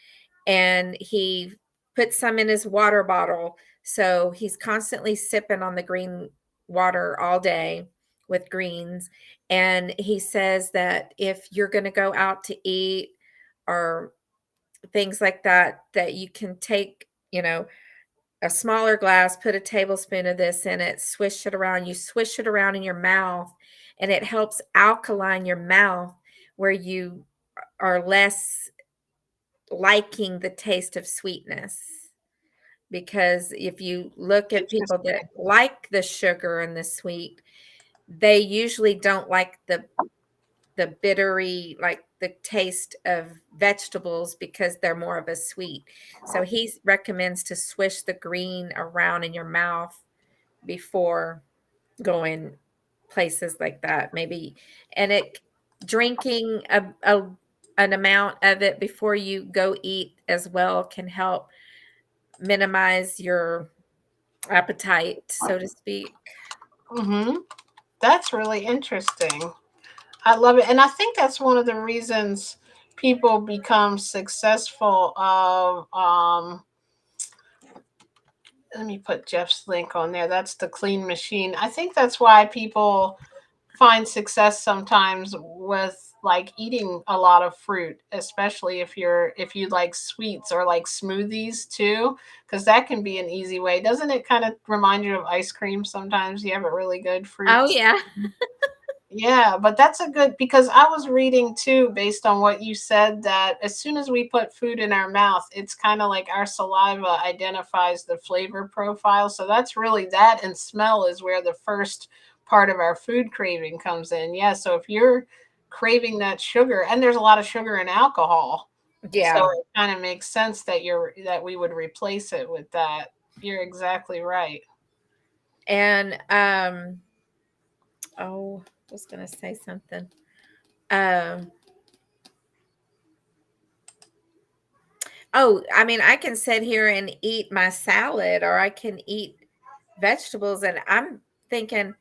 and he puts some in his water bottle. So he's constantly sipping on the green water all day with greens. And he says that if you're going to go out to eat or things like that, that you can take, a smaller glass, put a tablespoon of this in it, swish it around. You swish it around in your mouth, and it helps alkaline your mouth where you are less liking the taste of sweetness. Because if you look at people that Interesting. like the sugar and the sweet, they usually don't like the bittery, like the taste of vegetables because they're more of a sweet. So he recommends to swish the green around in your mouth before going places like that. Maybe and it drinking an amount of it before you go eat as well can help minimize your appetite, so to speak. Mm-hmm. That's really interesting. I love it, and I think that's one of the reasons people become successful. Of let me put Jeff's link on there. That's the Clean Machine. I think that's why people find success sometimes with like eating a lot of fruit, especially if you like sweets or like smoothies too, because that can be an easy way. Doesn't it kind of remind you of ice cream sometimes? You have a really good fruit. Oh, yeah. Yeah, but that's a good because I was reading too, based on what you said, that as soon as we put food in our mouth, it's kind of like our saliva identifies the flavor profile. So that's really that, and smell is where the first part of our food craving comes in. Yeah, so if you're craving that sugar, and there's a lot of sugar in alcohol, so Yeah. it kind of makes sense that we would replace it with that. You're exactly right. And oh, I was gonna say something. Um oh, I mean, I can sit here and eat my salad or I can eat vegetables, and I'm thinking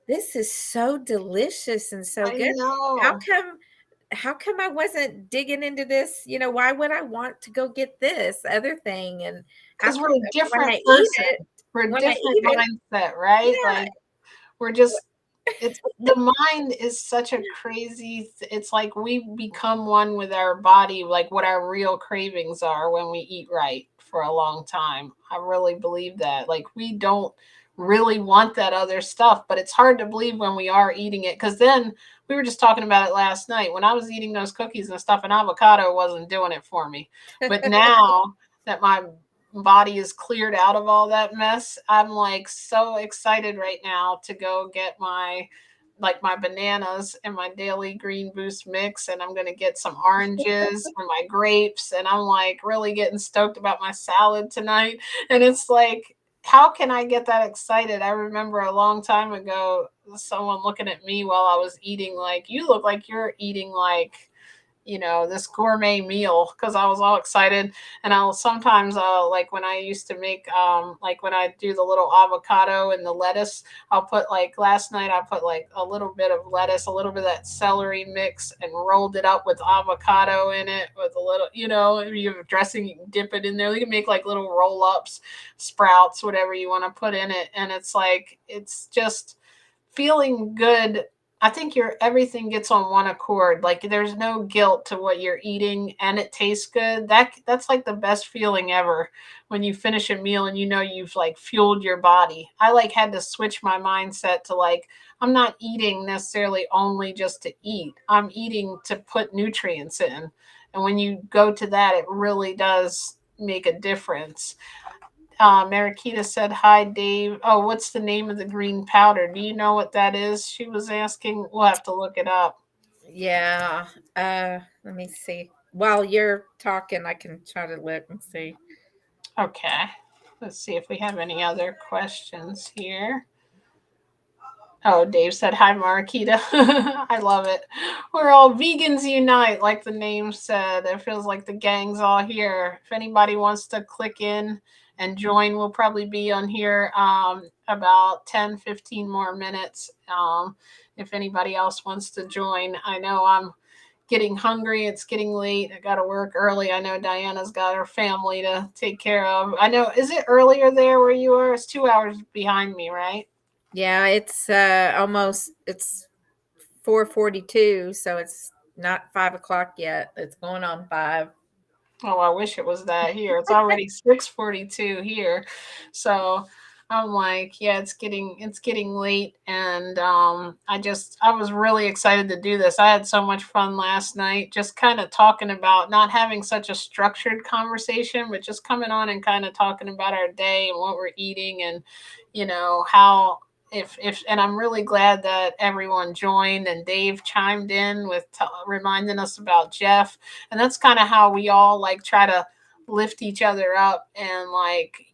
this is so delicious and so I good. How know. come how come I wasn't digging into this? Why would I want to go get this other thing? And how Because come we're a when I different eat person. it, We're a when I different eat it, mindset, right? yeah. Like we're just it's the mind is such a crazy it's like we become one with our body, like what our real cravings are when we eat right for a long time. I really believe that. Like we don't really want that other stuff, but it's hard to believe when we are eating it, because then we were just talking about it last night when I was eating those cookies and stuff, and avocado wasn't doing it for me. But now that my body is cleared out of all that mess, I'm like so excited right now to go get my bananas and my daily green boost mix, and I'm going to get some oranges and my grapes, and I'm like really getting stoked about my salad tonight. And it's like, how can I get that excited? I remember a long time ago someone looking at me while I was eating, like, you look like you're eating like, this gourmet meal, because I was all excited. And I'll sometimes, like when I used to make, like when I do the little avocado and the lettuce, I'll put like last night, I put like a little bit of lettuce, a little bit of that celery mix, and rolled it up with avocado in it with a little, if you have dressing, you can dip it in there. You can make like little roll ups, sprouts, whatever you want to put in it. And it's like, it's just feeling good. I think your everything gets on one accord. Like there's no guilt to what you're eating and it tastes good. That's like the best feeling ever when you finish a meal and you've like fueled your body. I like had to switch my mindset to like, I'm not eating necessarily only just to eat. I'm eating to put nutrients in. And when you go to that, it really does make a difference. Marakita said, "Hi, Dave. Oh, what's the name of the green powder? Do you know what that is?" She was asking. We'll have to look it up. Yeah. Let me see. While you're talking, I can try to look and see. Okay. Let's see if we have any other questions here. Oh, Dave said, "Hi, Marakita." I love it. We're all vegans unite, like the name said. It feels like the gang's all here. If anybody wants to click in and join, we'll probably be on here about 10-15 more minutes. If anybody else wants to join, I know I'm getting hungry. It's getting late. I got to work early. I know Diana's got her family to take care of. I know, is it earlier there where you are? It's 2 hours behind me, right? Yeah, it's it's 4:42, so it's not 5 o'clock yet. It's going on 5. Oh, I wish it was that here. It's already 6:42 here. So I'm like, yeah, it's getting late, and I was really excited to do this. I had so much fun last night just kind of talking about not having such a structured conversation, but just coming on and kind of talking about our day and what we're eating, and how if and I'm really glad that everyone joined and Dave chimed in with reminding us about Jeff. And that's kind of how we all like try to lift each other up and like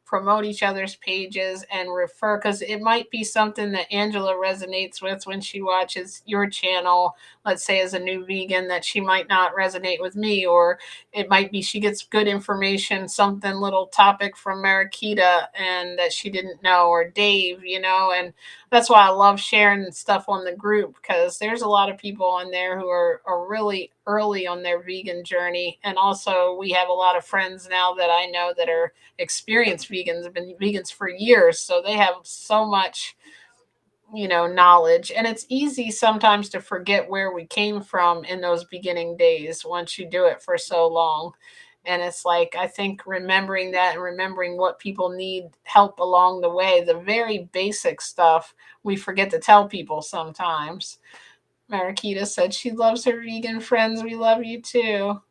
promote each other's pages and refer, because it might be something that Angela resonates with when she watches your channel, let's say as a new vegan, that she might not resonate with me. Or it might be she gets good information, something little topic from Marakita and that she didn't know, or Dave, and that's why I love sharing stuff on the group, because there's a lot of people on there who are really early on their vegan journey. And also we have a lot of friends now that I know that are experienced vegans, have been vegans for years. So they have so much, knowledge. And it's easy sometimes to forget where we came from in those beginning days once you do it for so long. And it's like, I think remembering that and remembering what people need help along the way, the very basic stuff, we forget to tell people sometimes. Marakita said she loves her vegan friends. We love you too.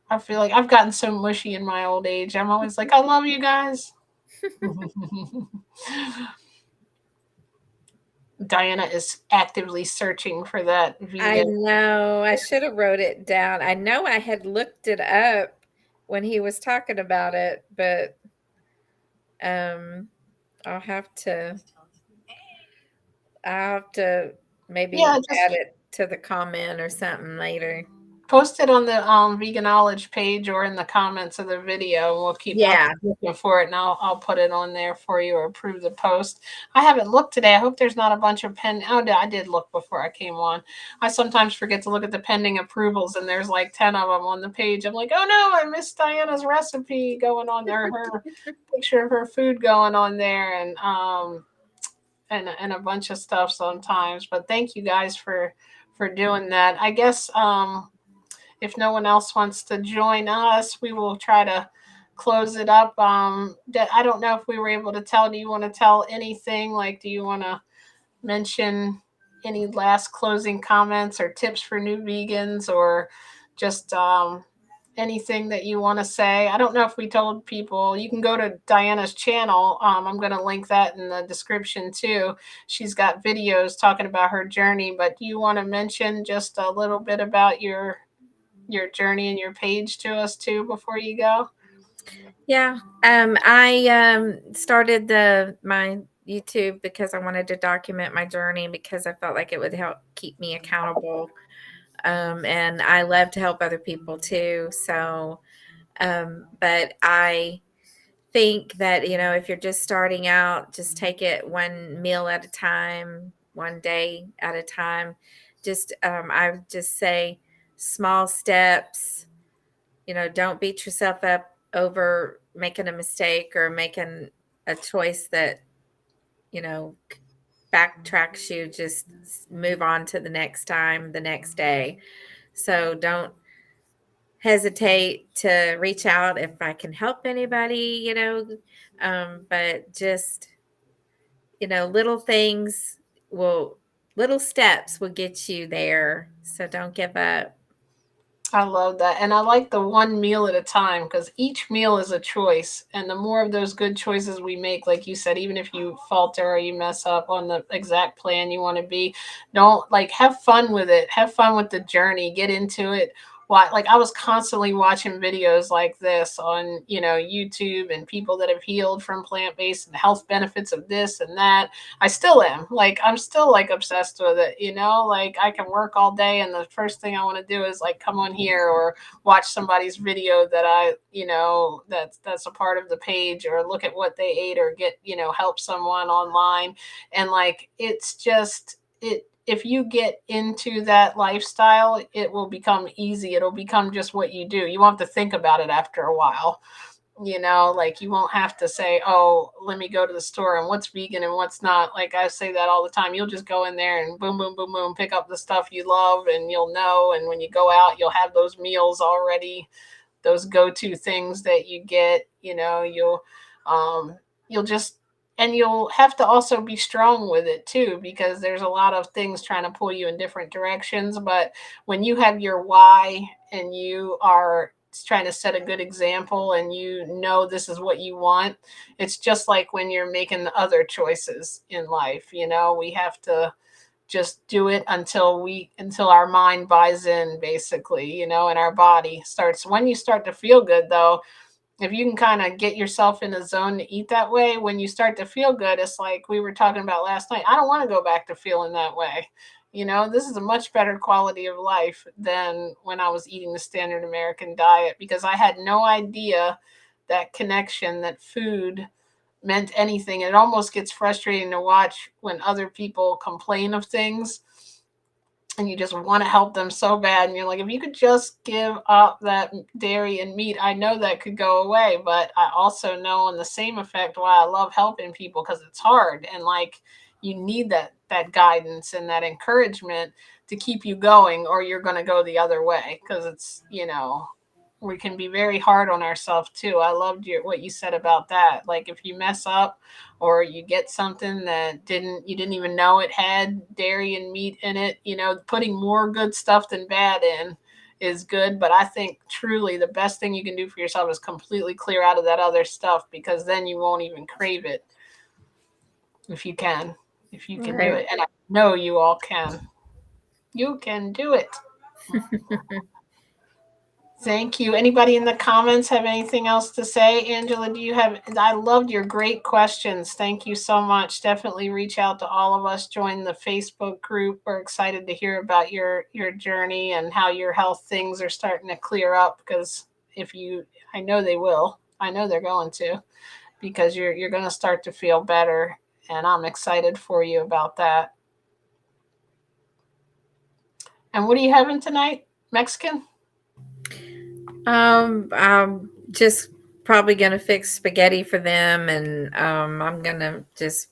I feel like I've gotten so mushy in my old age. I'm always like, I love you guys. Diana is actively searching for that I vegan. know. I should have wrote it down. I know I had looked it up when he was talking about it, but um I'll have to I'll have to maybe Yeah, add just it to the comment or something later. Post it on the vegan knowledge page or in the comments of the video. And we'll keep I'll Yeah. keep looking for it, and I'll put it on there for you or approve the post. I haven't looked today. I hope there's not a bunch of oh, I did look before I came on. I sometimes forget to look at the pending approvals, and there's like 10 of them on the page. I'm like, oh no, I missed Diana's recipe going on there, her picture of her food going on there, and a bunch of stuff sometimes. But thank you guys for doing that. I guess if no one else wants to join us, we will try to close it up. I don't know if we were able to tell. Do you want to tell anything? Like, do you want to mention any last closing comments or tips for new vegans, or just anything that you want to say? I don't know if we told people. You can go to Diana's channel. I'm going to link that in the description too. She's got videos talking about her journey. But do you want to mention just a little bit about your journey and your page to us too before you go? Yeah. I started the my YouTube because I wanted to document my journey because I felt like it would help keep me accountable. And I love to help other people too. So, but I think that, if you're just starting out, just take it one meal at a time, one day at a time. Just, I would just say small steps. Don't beat yourself up over making a mistake or making a choice that, you know, backtracks you. Just move on to the next time, the next day. So don't hesitate to reach out if I can help anybody, but just, little things will, little steps will get you there. So don't give up. I love that. And I like the one meal at a time, because each meal is a choice. And the more of those good choices we make, like you said, even if you falter or you mess up on the exact plan you want to be, don't like have fun with it. Have fun with the journey. Get into it. Why, like I was constantly watching videos like this on, YouTube, and people that have healed from plant-based and health benefits of this and that. I still am. Like I'm still like obsessed with it, like I can work all day and the first thing I want to do is like come on here or watch somebody's video that that's a part of the page, or look at what they ate, or get, help someone online. And like it's just it if you get into that lifestyle, it will become easy. It'll become just what you do. You won't have to think about it after a while. Like you won't have to say, oh, let me go to the store and what's vegan and what's not. Like I say that all the time. You'll just go in there and boom, boom, boom, boom, pick up the stuff you love, and you'll know. And when you go out, you'll have those meals already, those go-to things that you get. Um you'll just, and you'll have to also be strong with it too, because there's a lot of things trying to pull you in different directions. But when you have your why, and you are trying to set a good example, and this is what you want, it's just like when you're making the other choices in life. We have to just do it until our mind buys in, basically, and our body starts. When you start to feel good, though, if you can kind of get yourself in a zone to eat that way, when you start to feel good, it's like we were talking about last night. I don't want to go back to feeling that way. This is a much better quality of life than when I was eating the standard American diet, because I had no idea that connection, that food meant anything. It almost gets frustrating to watch when other people complain of things, and you just want to help them so bad, and you're like, if you could just give up that dairy and meat, I know that could go away. But I also know, in the same effect, why I love helping people, because it's hard, and like you need that guidance and that encouragement to keep you going, or you're going to go the other way, because it's, we can be very hard on ourselves too. I loved what you said about that. Like if you mess up, or you get something that you didn't even know it had dairy and meat in it, putting more good stuff than bad in is good. But I think truly the best thing you can do for yourself is completely clear out of that other stuff, because then you won't even crave it. If you can, if you can do Right. it. And I know you all can. You can do it. Thank you. Anybody in the comments have anything else to say? Angela, do you have? I loved your great questions. Thank you so much. Definitely reach out to all of us. Join the Facebook group. We're excited to hear about your journey and how your health things are starting to clear up. Because if you, I know they will. I know they're going to, because you're going to start to feel better, and I'm excited for you about that. And what are you having tonight? Mexican? I'm just probably gonna fix spaghetti for them, and I'm gonna just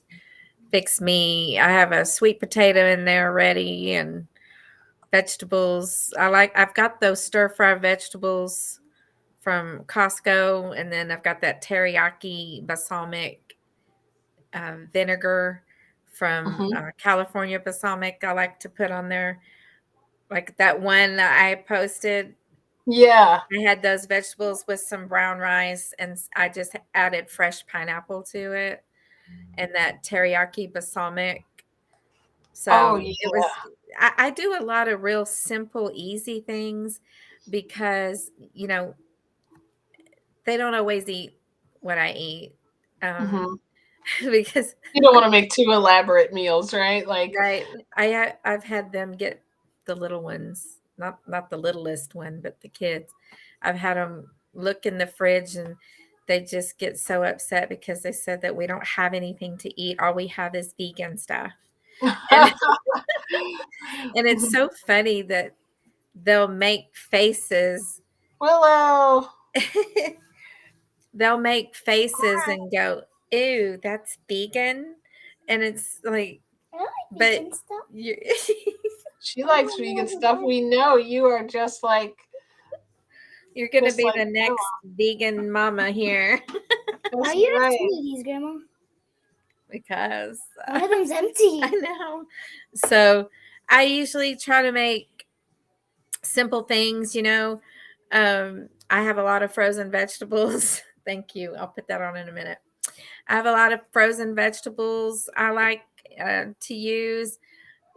fix me. I have a sweet potato in there ready, and vegetables. I've got those stir fry vegetables from Costco, and then I've got that teriyaki balsamic vinegar from Hmm. California balsamic. I like to put on there, like that one that I posted. Yeah. I had those vegetables with some brown rice, and I just added fresh pineapple to it, and that teriyaki balsamic. Oh So yeah. it was. I do a lot of real simple, easy things because they don't always eat what I eat, um, Hmm. because You don't want to make too elaborate meals, right? Like, right. I've had them get the little ones, not the littlest one, but the kids. I've had them look in the fridge and they just get so upset because they said that we don't have anything to eat. All we have is vegan stuff. And and it's so funny that they'll make faces. Willow. They'll make faces and go, "Ew, that's vegan." And it's like, I like but vegan stuff. you She likes vegan stuff. We know you are you're gonna just be like the grandma. next vegan mama here Why That's you have right. two of these, Grandma? because One of them's I empty. know. So I usually try to make simple things, I have a lot of frozen vegetables. Thank you. I'll put that on in a minute. I have a lot of frozen vegetables I like to use,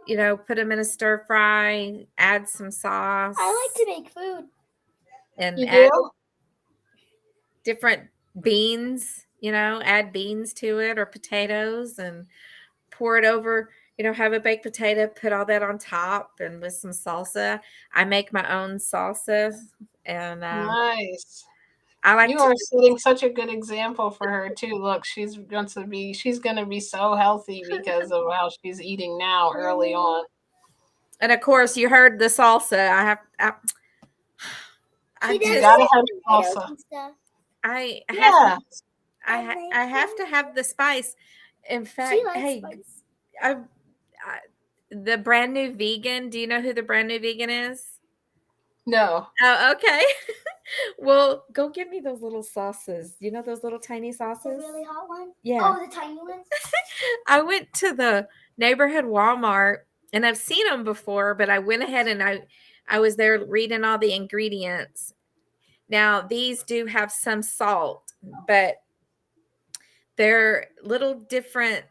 put them in a stir fry, add some sauce, I like to make food. and You add do? different beans, add beans to it or potatoes and pour it over, have a baked potato, put all that on top and with some salsa. I make my own salsa, and Nice. I like You to, are setting such a good example for her too. Look, she's gonna be so healthy because of how she's eating now early on. and of course, you heard the salsa. I She You does just, gotta like have tomatoes salsa. and stuff. I have Yeah. I have to have the spice. In She fact, likes hey, spice. I the brand new vegan. Do you know who the brand new vegan is? No. Oh, okay. Well, go get me those little sauces. You know those little tiny The sauces? really hot one? Yeah. Oh, the tiny ones? I went to the neighborhood Walmart and I've seen them before, but I went ahead and I was there reading all the ingredients. Now, these do have some salt, but they're little different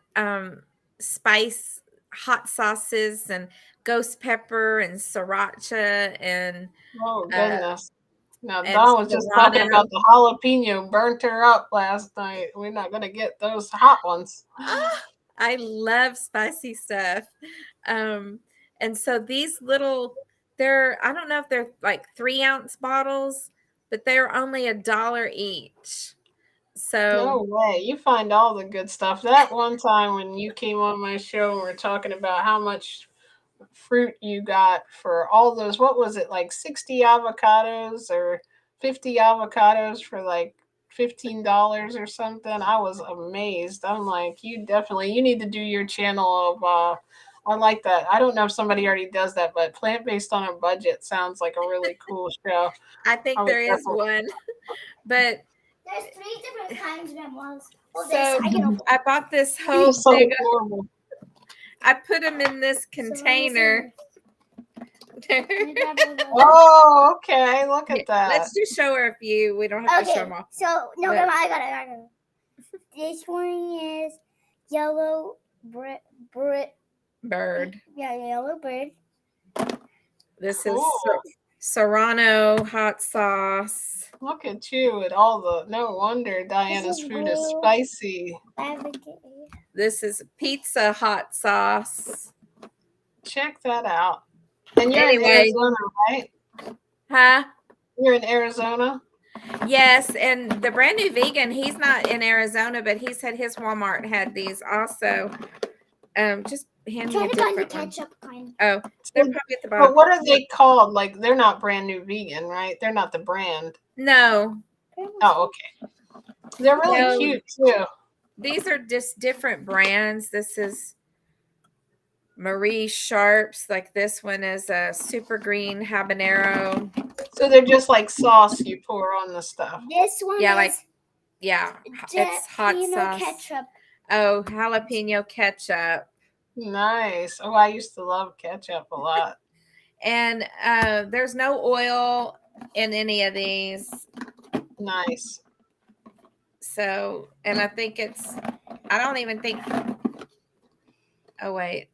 spice hot sauces and ghost pepper and sriracha Oh uh, goodness. Now and Dawn was just talking serrano. about the jalapeno burnt her up last night. We're not gonna get those hot ones. Ah, I love spicy stuff. Um, and so these little, I don't know if they're like 3-ounce bottles, but they're only $1 each. So No way. You find all the good stuff. That one time when you came on my show and we're talking about how much fruit you got for all those, what was it, like 60 avocados or 50 avocados for like $15 or something? I was amazed. I'm like, you need to do your channel of I like that. I don't know if somebody already does that, but plant based on a budget sounds like a really cool show. I I think would there is definitely. one, but There's 3 different kinds, Grandma's. Oh, this. so I can open I bought this You're whole so big, adorable. I put them in this container. Oh, okay. Look Yeah, at that. let's just show her a few. We don't have to show Okay, them all. so, no, But- Grandma, I got it. This one is yellow bird. Bird. Yeah, yellow bird. This is Cool. Serrano hot sauce. Look at you with all the. No wonder Diana's food is spicy. This is pizza hot sauce. Check that out. And you're in Anyway, Arizona, right? huh? You're in Arizona? Yes, and the brand new vegan, he's not in Arizona, but he said his Walmart had these also. Just hand me a different one. Kind. Oh, they're probably at the bottom. But what are they called? Like, they're not brand new vegan, right? They're not the brand. No. Oh, okay. They're really cute too. These are just different brands. This is Marie Sharp's. Like this one is a super green habanero. So they're just like sauce you pour on the stuff. This one it's hot sauce. Ketchup. Oh, jalapeno ketchup. Nice. Oh, I used to love ketchup a lot. And there's no oil in any of these. Nice. So, and I think I don't even think, oh wait,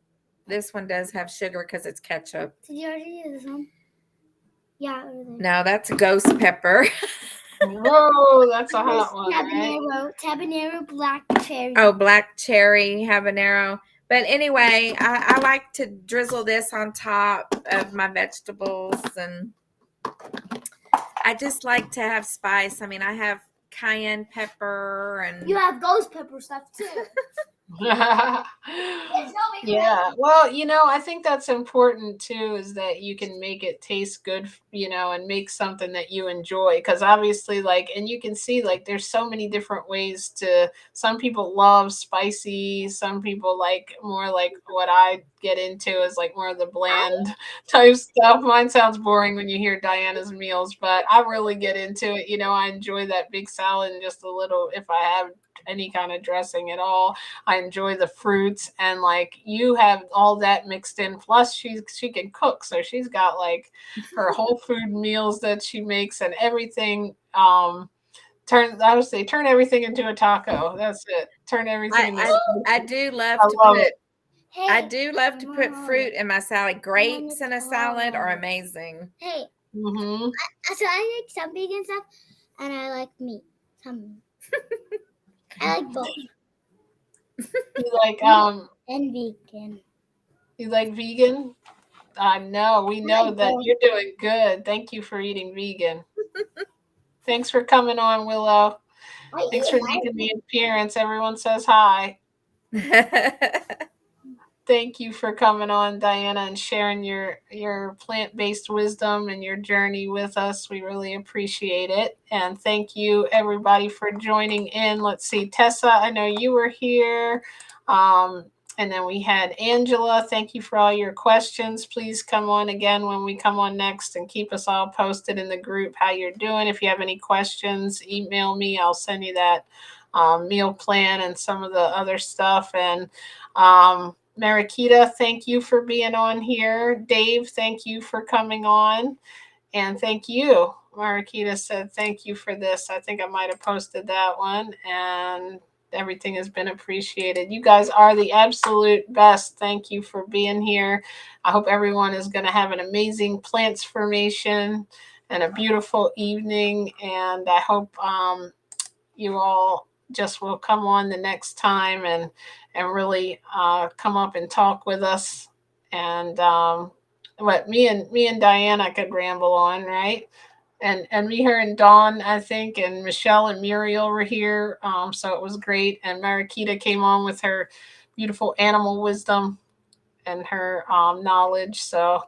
this one does have sugar because it's ketchup. Did you already do this one? Yeah. No, that's ghost pepper. Whoa, that's a hot one, right? Habanero, black cherry. Oh, black cherry habanero. But anyway, I like to drizzle this on top of my vegetables, and I just like to have spice. I mean, I have cayenne pepper, and you have ghost pepper stuff too. Yeah, well, I think that's important too, is that you can make it taste good, and make something that you enjoy, because obviously, like, and you can see, like, there's so many different ways some people love spicy, some people like more, like what I get into is like more of the bland type stuff. Mine sounds boring when you hear Diana's meals, but I really get into it. I enjoy that big salad and just a little, if I have any kind of dressing at all. I enjoy the fruits, and like you have all that mixed in. Plus she can cook, so she's got like her whole food meals that she makes and everything. Turn everything into a taco. That's it. Turn everything into I do love to put it. I do love to put fruit in my salad. Grapes in a salad are amazing. Hey. Mm-hmm. So I like some vegan stuff, and I like meat. Some. I like both. You like and vegan. You like vegan? I know. We know that you're doing good. Thank you for eating vegan. Thanks for coming on, Willow. Thanks for making the appearance. Everyone says hi. Thank you for coming on, Diana, and sharing your plant-based wisdom and your journey with us. We really appreciate it. And thank you, everybody, for joining in. Let's see, Tessa, I know you were here. And then we had Angela. Thank you for all your questions. Please come on again when we come on next, and keep us all posted in the group how you're doing. If you have any questions, email me. I'll send you that meal plan and some of the other stuff. And Marikita, thank you for being on here. Dave, thank you for coming on. And thank you. Marikita said, thank you for this. I think I might have posted that one. And everything has been appreciated. You guys are the absolute best. Thank you for being here. I hope everyone is going to have an amazing plants formation and a beautiful evening. And I hope you all just will come on the next time and really come up and talk with us. And me and Diana could ramble on, right? And me, her, and Dawn, I think, and Michelle and Muriel were here. So it was great. And Marikita came on with her beautiful animal wisdom and her knowledge. So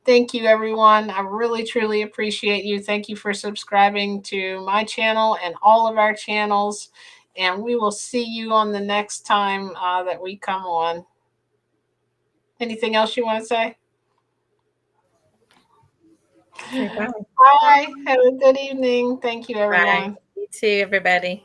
thank you, everyone. I really, truly appreciate you. Thank you for subscribing to my channel and all of our channels. And we will see you on the next time that we come on. Anything else you want to say? Bye. Bye. Have a good evening. Thank you, everyone. Bye. You too, everybody.